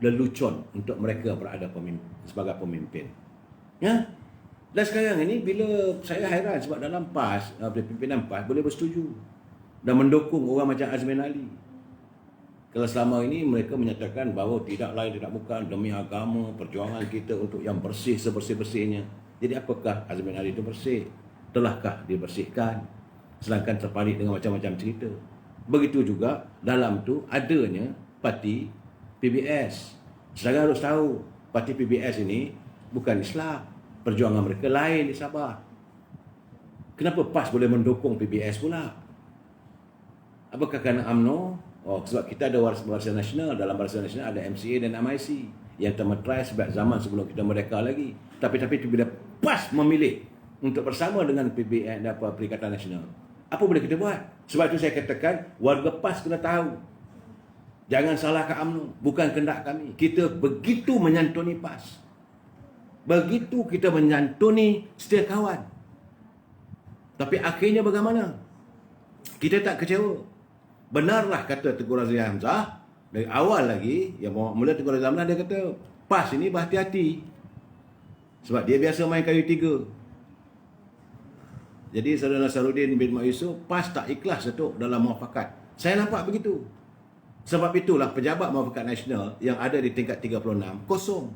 lelucon untuk mereka berada sebagai pemimpin. Ya. Dan sekarang ini bila saya hairan sebab dalam PAS, pimpinan PAS boleh bersetuju dan mendukung orang macam Azmin Ali. Kalau selama ini mereka menyatakan bahawa tidak lain tidak bukan demi agama, perjuangan kita untuk yang bersih sebersih-bersihnya. Jadi apakah Azmin Ali itu bersih? Telahkah dibersihkan? Sedangkan terpalit dengan macam-macam cerita. Begitu juga dalam tu adanya parti PBS. Saudara harus tahu, parti PBS ini bukan Islam. Perjuangan mereka lain di Sabah. Kenapa PAS boleh mendukung PBS pula? Apakah kerana UMNO? Sebab kita ada Barisan Nasional. Dalam Barisan Nasional ada MCA dan MIC yang termetrai sebab zaman sebelum kita merdeka lagi. Tapi bila PAS memilih untuk bersama dengan PBN dan Perikatan Nasional, apa boleh kita buat? Sebab itu saya katakan warga PAS kena tahu. Jangan salahkan UMNO, bukan kehendak kami. Kita begitu menyantuni PAS. Begitu kita menyantuni setia kawan. Tapi akhirnya bagaimana? Kita tak kecewa. Benarlah kata Tengku Razli Hamzah dari awal lagi, yang mula Tengku Razli Hamzah dia kata PAS ini berhati-hati sebab dia biasa main kayu tiga. Jadi Saudara Nasaruddin bin Mak Yusof, PAS tak ikhlas datuk dalam muafakat. Saya nampak begitu. Sebab itulah pejabat Muafakat Nasional yang ada di tingkat 36 kosong.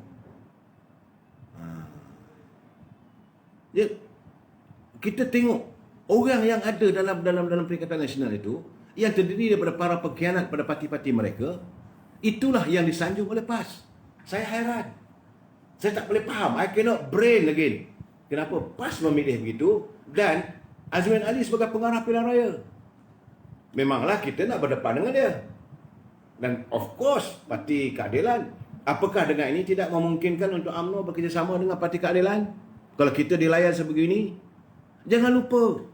Kita tengok orang yang ada dalam Perikatan Nasional itu yang terdiri daripada para pengkhianat pada parti-parti mereka, itulah yang disanjung oleh PAS. Saya hairan. Saya tak boleh faham. I cannot brain again. Kenapa PAS memilih begitu dan Azmin Ali sebagai pengarah pilihan raya. Memanglah kita nak berdepan dengan dia. Dan of course, Parti Keadilan. Apakah dengan ini tidak memungkinkan untuk UMNO bekerjasama dengan Parti Keadilan? Kalau kita dilayan sebegini, jangan lupa.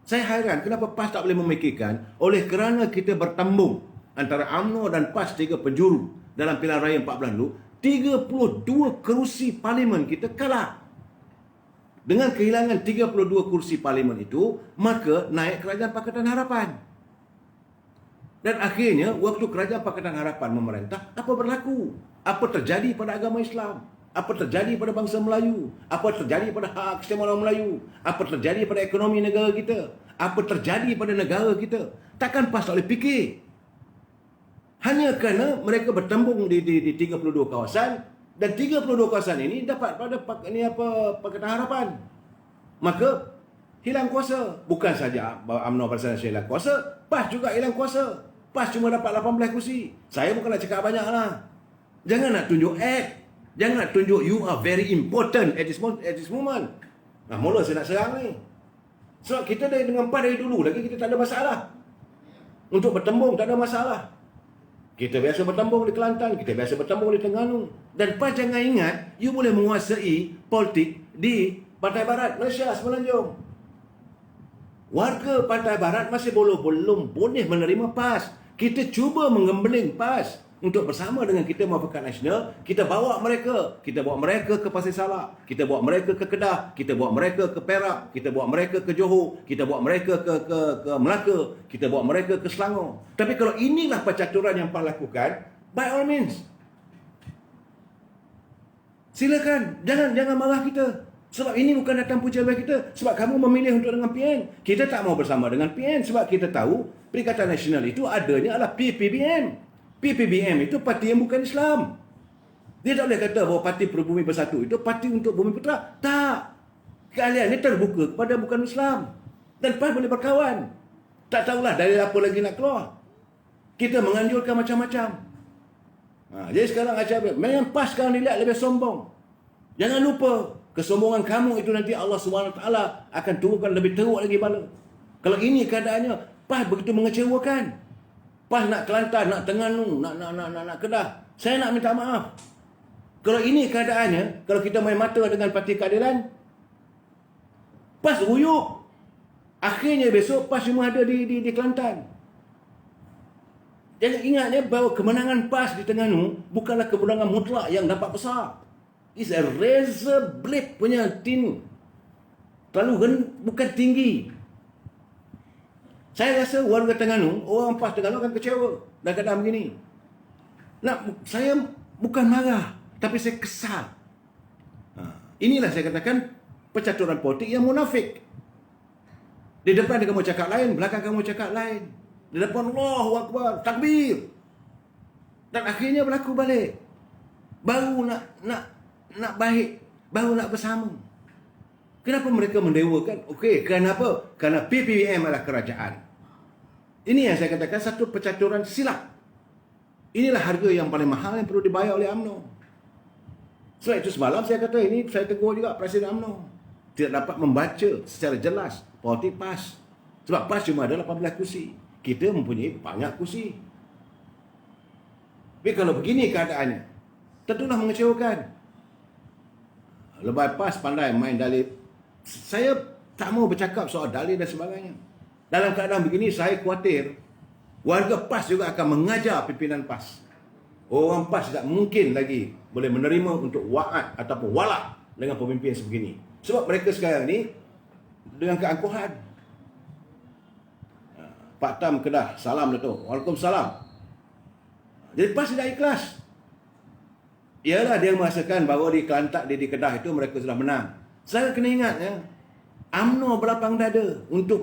Saya hairan kenapa PAS tak boleh memikirkan oleh kerana kita bertembung antara UMNO dan PAS 3 penjuru dalam pilihan raya 14 lalu, 32 kerusi parlimen kita kalah. Dengan kehilangan 32 kursi parlimen itu, maka naik Kerajaan Pakatan Harapan. Dan akhirnya, waktu Kerajaan Pakatan Harapan memerintah, apa berlaku? Apa terjadi pada agama Islam? Apa terjadi pada bangsa Melayu? Apa terjadi pada hak keistimewaan Melayu? Apa terjadi pada ekonomi negara kita? Apa terjadi pada negara kita? Takkan PAS tak boleh fikir. Hanya kerana mereka bertembung di 32 kawasan, dan 32 kawasan ini dapat pada Pakatan Harapan. Maka hilang kuasa. Bukan saja UMNO Barisan Nasional hilang kuasa, PAS juga hilang kuasa. PAS cuma dapat 18 kursi. Saya bukan nak cakap banyak lah. Jangan nak tunjuk act. Jangan nak tunjuk you are very important at this moment. Nah, mula saya nak serang ni. Sebab kita dengan PAS dari dulu lagi kita tak ada masalah. Untuk bertembung tak ada masalah. Kita biasa bertembung di Kelantan, kita biasa bertembung di Terengganu. Dan PAS jangan ingat, you boleh menguasai politik di Pantai Barat, Malaysia, Semenanjung. Warga Pantai Barat masih belum boleh menerima PAS. Kita cuba menggembeling PAS untuk bersama dengan kita Muafakat Nasional, kita bawa mereka ke Pasir Salak, kita bawa mereka ke Kedah, kita bawa mereka ke Perak, kita bawa mereka ke Johor, kita bawa mereka ke Melaka, kita bawa mereka ke Selangor. Tapi kalau inilah percaturan yang PAS lakukan, by all means, silakan, jangan marah kita. Sebab ini bukan datang pujian bagi kita. Sebab kamu memilih untuk dengan PN. Kita tak mau bersama dengan PN sebab kita tahu Perikatan Nasional itu adanya adalah PPBM. PPBM itu parti yang bukan Islam. Dia tak boleh kata bahawa Parti Peribumi Bersatu itu parti untuk Bumi Putra. Tak. Kalian ini terbuka kepada bukan Islam. Dan PAS boleh berkawan. Tak tahulah dari apa lagi nak keluar. Kita menganjurkan macam-macam. Jadi sekarang memang PAS sekarang dilihat lebih sombong. Jangan lupa, kesombongan kamu itu nanti Allah SWT akan turunkan lebih teruk lagi bala. Kalau ini keadaannya, PAS begitu mengecewakan. PAS nak Kelantan, nak Terengganu, nak Kedah. Saya nak minta maaf. Kalau ini keadaannya, kalau kita main mata dengan Parti Keadilan, PAS ruyuk. Akhirnya besok PAS cuma ada di Kelantan. Jangan ingatnya bahawa kemenangan PAS di Terengganu bukanlah kemenangan mutlak yang dapat besar. It's a razor blade punya tin. Bukan tinggi. Saya rasa warga Terengganu, orang PAS Terengganu akan kecewa dan keadaan begini. Saya bukan marah, tapi saya kesal. Inilah saya katakan percaturan politik yang munafik. Di depan dia kamu cakap lain, belakang kamu cakap lain. Di depan Allahu Akbar, takbir. Dan akhirnya berlaku balik. Baru nak baik, baru nak bersama. Kenapa mereka mendewakan? Okey, kenapa? Kerana PPBM adalah kerajaan. Ini yang saya katakan satu percaturan silap. Inilah harga yang paling mahal yang perlu dibayar oleh UMNO. Sebab itu semalam saya kata ini, saya tegur juga Presiden UMNO. Tidak dapat membaca secara jelas politik PAS. Sebab PAS cuma ada 18 kursi. Kita mempunyai banyak kursi. Tapi kalau begini keadaannya, tentulah mengecewakan. Lepas PAS pandai main dalil. Saya tak mau bercakap soal dalil dan sebagainya. Dalam keadaan begini, saya khawatir warga PAS juga akan mengajar pimpinan PAS. Orang PAS tidak mungkin lagi boleh menerima untuk wa'ad ataupun walak dengan pemimpin sebegini. Sebab mereka sekarang ni dengan keangkuhan. Pak Tam Kedah, salam Dato'. Waalaikumsalam. Jadi PAS tidak ikhlas. Ialah dia merasakan bahawa di Kelantan, di Kedah itu mereka sudah menang. Saya kena ingat ya, UMNO berlapang dada untuk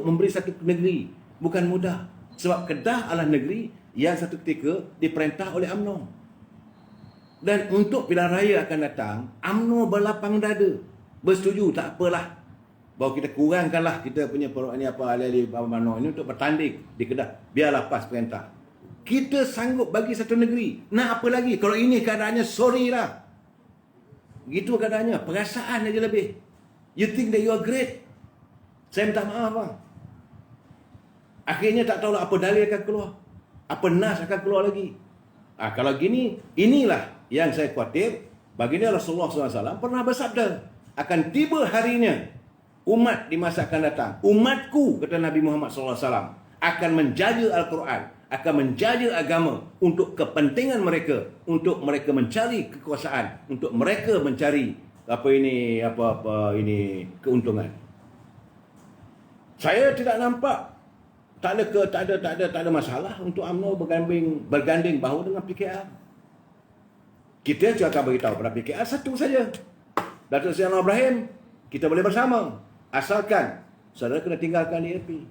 memberi satu negeri. Bukan mudah. Sebab Kedah adalah negeri yang satu ketika diperintah oleh UMNO. Dan untuk pilihan raya akan datang, UMNO berlapang dada. Bersetuju, tak apalah. bahawa kita kurangkanlah kita punya ini apa ahli-ahli UMNO ini untuk bertanding di Kedah. Biarlah PAS perintah. Kita sanggup bagi satu negeri. Nak apa lagi? Kalau ini keadaannya, sorry lah. Gitu keadaannya. Perasaan aja lebih. You think that you are great. Saya minta maaf bang. Akhirnya tak tahulah apa dalil akan keluar. Apa nas akan keluar lagi. Kalau gini, inilah yang saya khawatir. Baginda Rasulullah SAW pernah bersabda, akan tiba harinya umat di masa akan datang. Umatku, kata Nabi Muhammad SAW, akan menjaga Al-Quran, akan menjaga agama untuk kepentingan mereka, untuk mereka mencari kekuasaan, untuk mereka mencari keuntungan. Saya tidak nampak tak ada masalah untuk UMNO berganding bahu dengan PKR. Kita juga akan beritahu pada PKR satu saja. Datuk Seri Anwar Ibrahim, kita boleh bersama asalkan saudara kena tinggalkan DAP.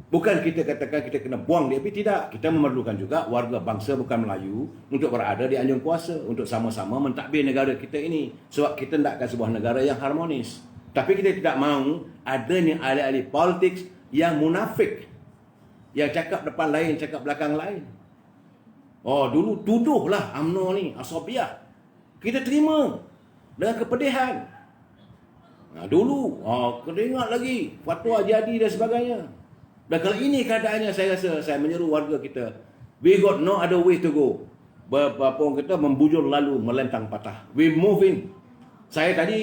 Bukan kita katakan kita kena buang DAP, tidak. Kita memerlukan juga warga bangsa bukan Melayu untuk berada di anjung kuasa, untuk sama-sama mentadbir negara kita ini. Sebab kita nakkan sebuah negara yang harmonis. Tapi kita tidak mahu adanya ahli-ahli politik yang munafik, yang cakap depan lain, cakap belakang lain. Oh, dulu tuduhlah UMNO ni asabiah. Kita terima dengan kepedihan. Dulu, kena ingat lagi fatwa jadi dan sebagainya. Dan kalau ini keadaannya, saya rasa saya menyeru warga kita, we got no other way to go. Apa orang kata, membujur lalu melentang patah. We moving. Saya tadi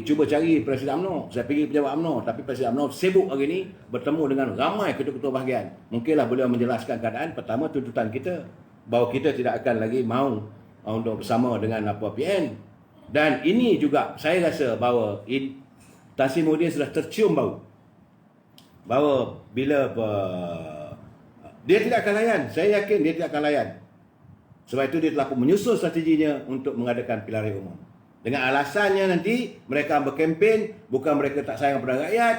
cuba cari Presiden UMNO, saya pergi pejabat UMNO, tapi Presiden UMNO sibuk hari ini bertemu dengan ramai ketua-ketua bahagian. Mungkinlah beliau menjelaskan keadaan. Pertama, tuntutan kita bahawa kita tidak akan lagi mahu untuk bersama dengan PN. Dan ini juga saya rasa bahawa Tan Sri Muhyiddin sudah tercium bau bahawa bila dia tidak akan layan. Saya yakin dia tidak akan layan. Sebab itu dia telah pun menyusun strateginya untuk mengadakan pilihan raya umum. Dengan alasannya nanti mereka berkempen, bukan mereka tak sayang pada rakyat.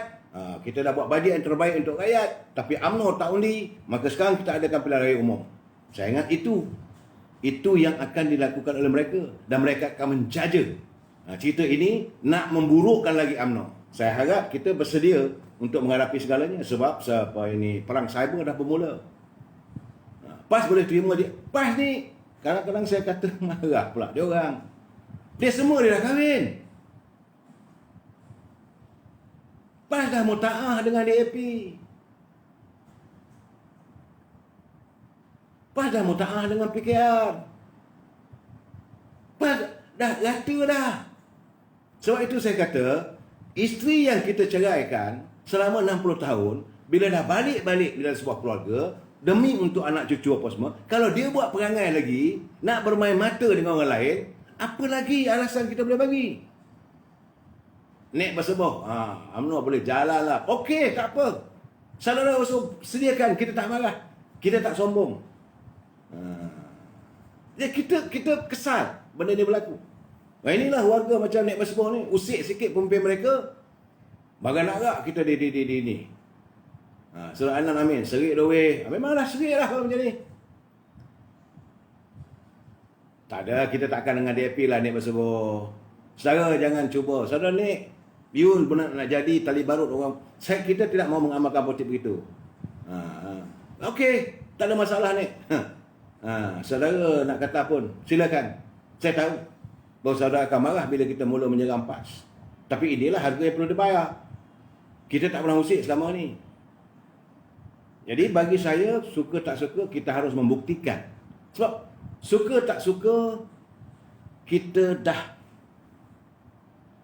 Kita dah buat bajet yang terbaik untuk rakyat, tapi UMNO tak undi, maka sekarang kita adakan pilihan raya umum. Saya ingat itu yang akan dilakukan oleh mereka, dan mereka akan menjaja cerita ini nak memburukkan lagi UMNO. Saya harap kita bersedia untuk menghadapi segalanya, sebab perang cyber dah bermula. PAS boleh terima dia. PAS ni kadang-kadang saya kata marah pula dia orang. Dia semua dia dah kahwin. PAS dah mutaah dengan DAP. PAS dah mutaah dengan PKR. PAS dah rata dah. Sebab itu saya kata, isteri yang kita ceraikan selama 60 tahun, bila dah balik-balik dalam sebuah keluarga, demi untuk anak cucu apa semua, kalau dia buat perangai lagi, nak bermain mata dengan orang lain, apa lagi alasan kita boleh bagi? Naik bersebuah, UMNO boleh jalan lah. Okey, tak apa. Saudara usul sediakan, kita tak marah. Kita tak sombong. Kita kesal benda ni berlaku. Inilah warga macam naik bersebuah ni, usik sikit pemimpin mereka, bagai nak kita di ni. Surah An-Nam amin. Serik doa. Memanglah serik lah kalau macam ni. Tak ada, kita takkan dengan DAP lah naik bersebuah. Saudara jangan cuba. Saudara naik, Yun pun nak jadi tali barut orang. Kita tidak mau mengamalkan politik begitu. Okey, tak ada masalah naik. Saudara nak kata pun, silakan. Saya tahu bahawa saudara akan marah bila kita mula menyerang PAS. Tapi inilah harga yang perlu dibayar. Kita tak pernah usik selama ni. Jadi bagi saya, suka tak suka, kita harus membuktikan. Sebab suka tak suka, kita dah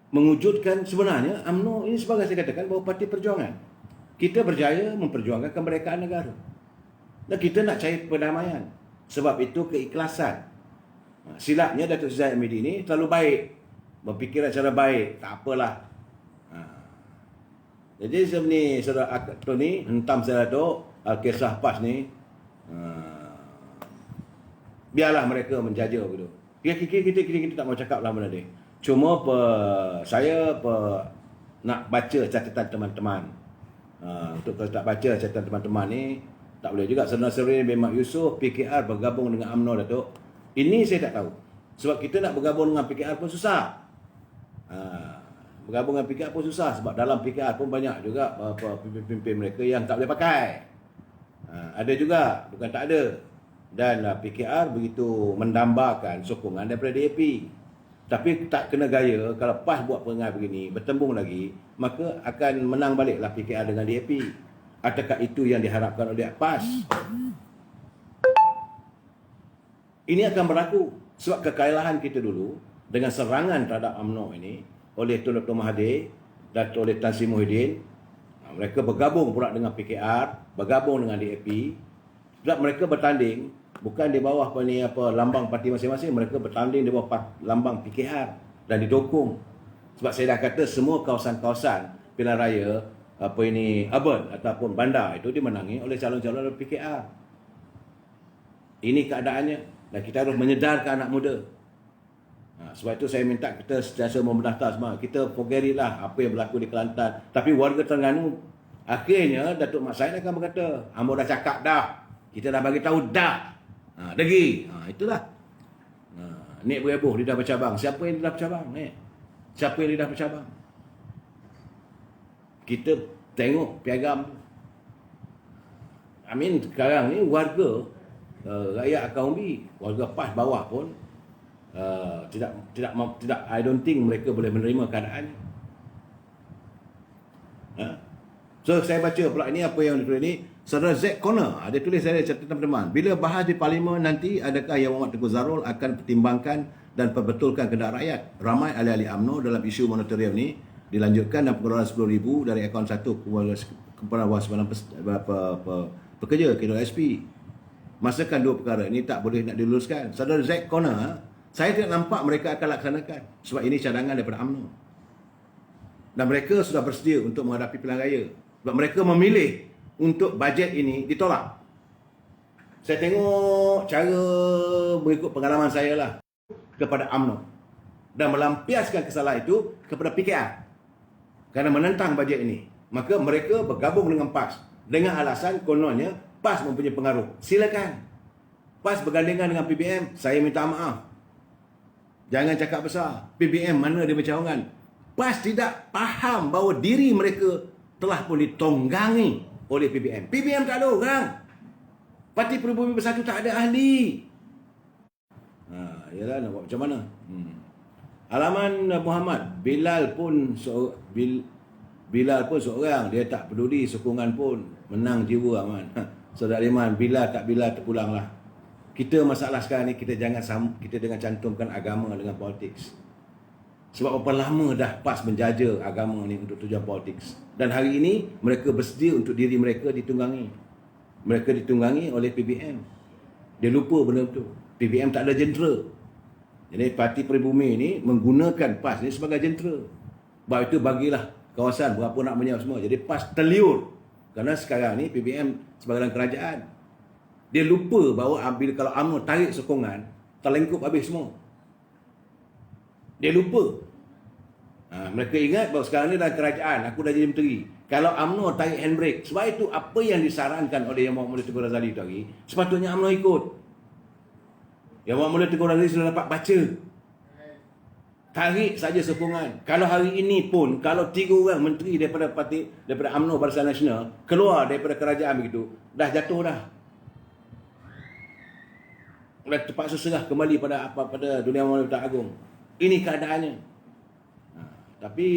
mewujudkan sebenarnya UMNO ini sebagai saya katakan bahawa parti perjuangan. Kita berjaya memperjuangkan kemerdekaan negara. Dan kita nak cari perdamaian. Sebab itu keikhlasan. Silapnya Datuk Seri Zahid Hamidi ini terlalu baik. Berfikiran secara baik. Tak apalah. Jadi sebenarnya saudara Aktor ni hentam saya Datuk, Al-Kisah PAS ni, biarlah mereka menjaja begitu. Kita tak mau cakap lah benda ni. Cuma saya nak baca catatan teman-teman. Untuk kalau tak baca catatan teman-teman ni, tak boleh juga. Saudara Serin bin Mat Yusof, PKR bergabung dengan UMNO Datuk. Ini saya tak tahu. Sebab kita nak bergabung dengan PKR pun susah. bergabung dengan PKR pun susah sebab dalam PKR pun banyak juga pemimpin mereka yang tak boleh pakai. Ada juga, bukan tak ada. Dan PKR begitu mendambakan sokongan daripada DAP. Tapi tak kena gaya, kalau PAS buat perangai begini, bertembung lagi, maka akan menang baliklah PKR dengan DAP. Adakah itu yang diharapkan oleh PAS? Ini akan berlaku sebab kekalahan kita dulu dengan serangan terhadap UMNO ini oleh Tun Dr. Mahathir dan oleh Tan Sri Muhyiddin. Mereka bergabung pula dengan PKR, bergabung dengan DAP. Sebab mereka bertanding bukan di bawah lambang parti masing-masing, mereka bertanding di bawah lambang PKR dan didukung. Sebab saya dah kata semua kawasan-kawasan pilihan raya urban ataupun bandar itu dimenangi oleh calon-calon PKR. Ini keadaannya dan kita harus menyedarkan anak muda. Sebab itu saya minta kita sentiasa membenarkan semua. Kita forget it lah apa yang berlaku di Kelantan. Tapi warga Terengganu akhirnya Datuk Mat Syed akan berkata, "Ambo dah cakap dah. Kita dah bagi tahu dah." Degi. Itulah. Nek berheboh lidah bercabang. Siapa yang lidah bercabang? Siapa yang lidah bercabang? Kita tengok piagam. Sekarang ni warga rakyat Akaumbi, warga PAS bawah pun tidak I don't think mereka boleh menerima keadaan. So saya baca pula ini apa yang ditulis ni. Saudara Z Corner ada tulis saya catatan teman. Bila bahas di parlimen nanti, adakah Yang Muhammad Tengku Zafrul akan pertimbangkan dan perbetulkan kehendak rakyat? Ramai ahli-ahli UMNO dalam isu moratorium ni dilanjutkan dan pengeluaran 10,000 dari akaun 1 kepada waspada pekerja KWSP. Masakan dua perkara ini tak boleh nak diluluskan. Saudara Z Corner, saya tidak nampak mereka akan laksanakan sebab ini cadangan daripada UMNO. Dan mereka sudah bersedia untuk menghadapi pilihan raya. Sebab mereka memilih untuk bajet ini ditolak. Saya tengok cara mengikut pengalaman saya lah kepada UMNO dan melampiaskan kesalahan itu kepada PKR kerana menentang bajet ini. Maka mereka bergabung dengan PAS dengan alasan kononnya PAS mempunyai pengaruh. Silakan. PAS bergandengan dengan PBM, saya minta maaf. Jangan cakap besar. PBM mana dia bercawangan. PAS tidak faham bahawa diri mereka telah pun ditonggangi oleh PBM. PBM tak ada orang. Parti Peribumi Bersatu tak ada ahli. Yalah nak buat macam mana? Halaman Muhammad, Bilal pun seorang, dia tak peduli sokongan pun, menang jiwa aman. Saudara Iman, Bilal terpulanglah. Kita masalah sekarang ni kita jangan cantumkan agama dengan politik. Sebab berapa lama dah PAS menjaja agama ni untuk tujuan politik. Dan hari ini mereka bersedia untuk diri mereka ditunggangi. Mereka ditunggangi oleh PBM. Dia lupa benda tu. PBM tak ada jentera. Jadi Parti Peribumi ni menggunakan PAS ni sebagai jentera. Sebab itu bagilah kawasan berapa nak menyap semua. Jadi PAS terliur. Kerana sekarang ni PBM sebagai dalam kerajaan. Dia lupa bahawa kalau UMNO tarik sokongan, terlengkup habis semua. Dia lupa. Mereka ingat bahawa sekarang ni dalam kerajaan, aku dah jadi menteri. Kalau UMNO tarik handbrake, sebab itu apa yang disarankan oleh Yang Muhammad Tengku Razali itu hari, sepatutnya UMNO ikut. Yang Muhammad Tengku Razali sudah dapat baca. Tarik saja sokongan. Kalau hari ini pun, kalau 3 orang menteri daripada UMNO Barisan Nasional keluar daripada kerajaan begitu, dah jatuh dah. Dah terpaksa serah kembali pada Dunia Mahkamah Agung. Ini keadaannya. Tapi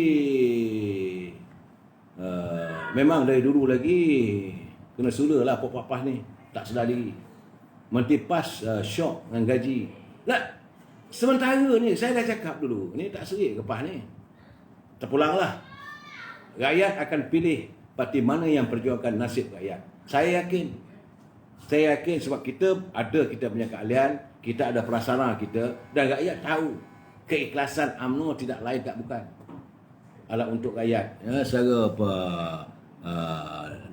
memang dari dulu lagi kena sula lah Pok PAS ni. Tak sedar diri. Menteri PAS syok dengan gaji. Sementara ni saya dah cakap dulu, ni tak serik ke PAS ni. Terpulanglah. Rakyat akan pilih parti mana yang perjuangkan nasib rakyat. Saya yakin sebab kita punya keahlian, kita ada prasarana kita dan rakyat tahu keikhlasan UMNO tidak lain tak bukan adalah untuk rakyat. Secara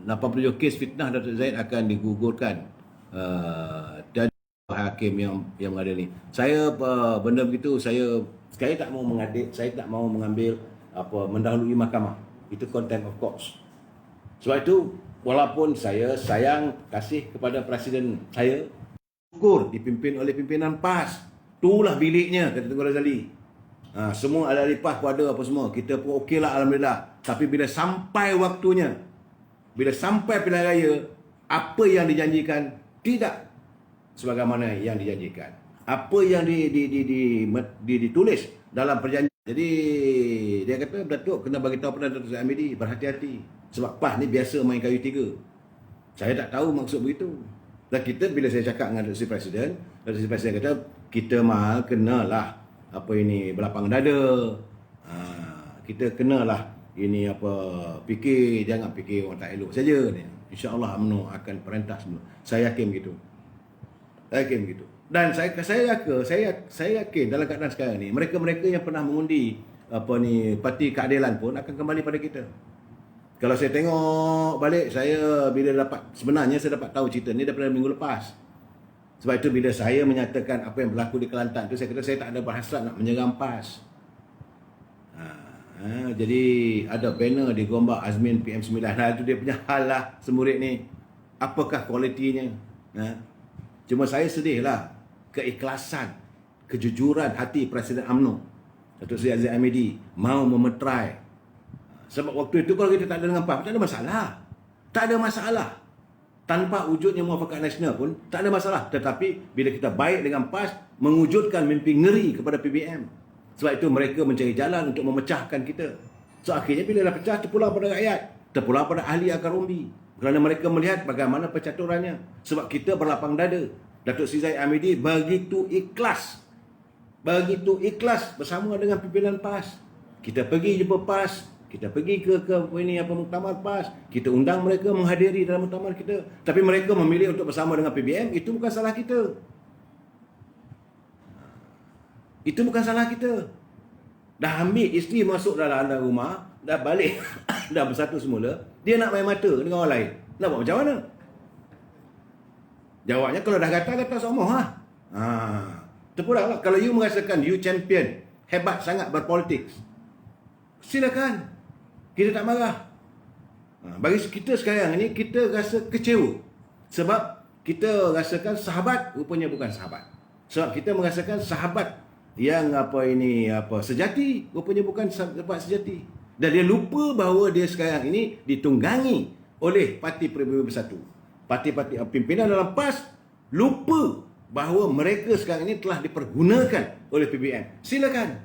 87 kes fitnah Datuk Zaid akan digugurkan dan hakim yang mengadili. Saya benda begitu saya tak mau mengadil, saya tak mau mengambil mendahului mahkamah. Itu contempt of court. Sebab itu walaupun saya sayang kasih kepada presiden saya, syukur dipimpin oleh pimpinan PAS. Itulah biliknya, kata Tengku Razali. Semua ada lipas pun ada apa semua. Kita pun okey lah, alhamdulillah. Tapi bila sampai waktunya, bila sampai pilihan raya, apa yang dijanjikan tidak sebagaimana yang dijanjikan. Apa yang ditulis dalam perjanjian. Jadi dia kata Datuk kena bagi tahu pada Datuk Zahid Hamidi, berhati-hati. Sebab PAS ni biasa main kayu tiga. Saya tak tahu maksud begitu. Dan kita bila saya cakap dengan Datuk Presiden kata kita mahal kenalah apa ini berlapang dada. Kita kenalah ini apa fikir, jangan fikir orang tak elok saja ni. Insya-Allah UMNO akan perintah semua. Saya yakin begitu. Dan saya yakin dalam keadaan sekarang ni mereka-mereka yang pernah mengundi apa ni Parti Keadilan pun akan kembali pada kita. Kalau saya tengok balik, sebenarnya saya dapat tahu cerita ni daripada minggu lepas. Sebab itu bila saya menyatakan apa yang berlaku di Kelantan tu, saya kata saya tak ada berhasrat nak menyerang PAS. Jadi ada banner di Gombak Azmin PM9. Itu dia punya hal lah semurid ni. Apakah kualitinya? Cuma saya sedih lah keikhlasan, kejujuran hati Presiden UMNO Datuk Seri Zahid Hamidi mau memetrai. Sebab waktu itu kalau kita tak ada dengan PAS, tak ada masalah. Tak ada masalah. Tanpa wujudnya muafakat nasional pun tak ada masalah. Tetapi bila kita baik dengan PAS, mewujudkan mimpi ngeri kepada PBM. Sebab itu mereka mencari jalan untuk memecahkan kita. So akhirnya bila dah pecah, terpulang pada rakyat, terpulang pada ahli akar umbi. Kerana mereka melihat bagaimana pencaturannya. Sebab kita berlapang dada. Datuk Seri Zahid Hamidi begitu ikhlas bersama dengan pimpinan PAS. Kita pergi jumpa PAS, kita pergi ke muktamar PAS, kita undang mereka menghadiri dalam muktamar kita. Tapi mereka memilih untuk bersama dengan PBM, itu bukan salah kita. Itu bukan salah kita. Dah ambil isteri masuk dalam rumah, dah balik, dah bersatu semula, dia nak main mata dengan orang lain. Nak buat macam mana? Jawabnya kalau dah kata semua terpulanglah. Kalau you merasakan you champion, hebat sangat berpolitik, silakan. Kita tak marah. Bagi kita sekarang ni, kita rasa kecewa. Sebab kita rasakan sahabat rupanya bukan sahabat. Sebab kita merasakan sahabat yang sejati rupanya bukan sahabat sejati. Dan dia lupa bahawa dia sekarang ini ditunggangi oleh Parti Peribumi Bersatu. Parti-parti pimpinan dalam PAS lupa bahawa mereka sekarang ini telah dipergunakan oleh PBM. Silakan.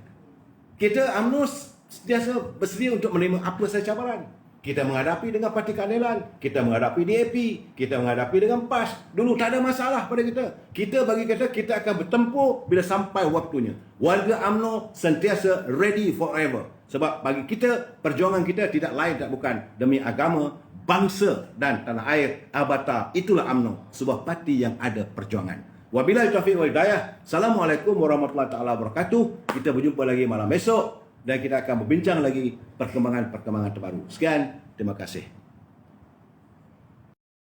Kita UMNO sentiasa bersedia untuk menerima apa sahaja cabaran. Kita menghadapi dengan Parti Keadilan, kita menghadapi DAP, kita menghadapi dengan PAS. Dulu tak ada masalah pada kita. Kita bagi kata kita akan bertempur bila sampai waktunya. Warga UMNO sentiasa ready forever. Sebab bagi kita, perjuangan kita tidak lain tak bukan demi agama, bangsa dan tanah air abata. Itulah UMNO, sebuah parti yang ada perjuangan. Wabillahi taufiq wal hidayah. Assalamualaikum warahmatullahi taala wabarakatuh. Kita berjumpa lagi malam esok dan kita akan berbincang lagi perkembangan-perkembangan terbaru. Sekian, terima kasih.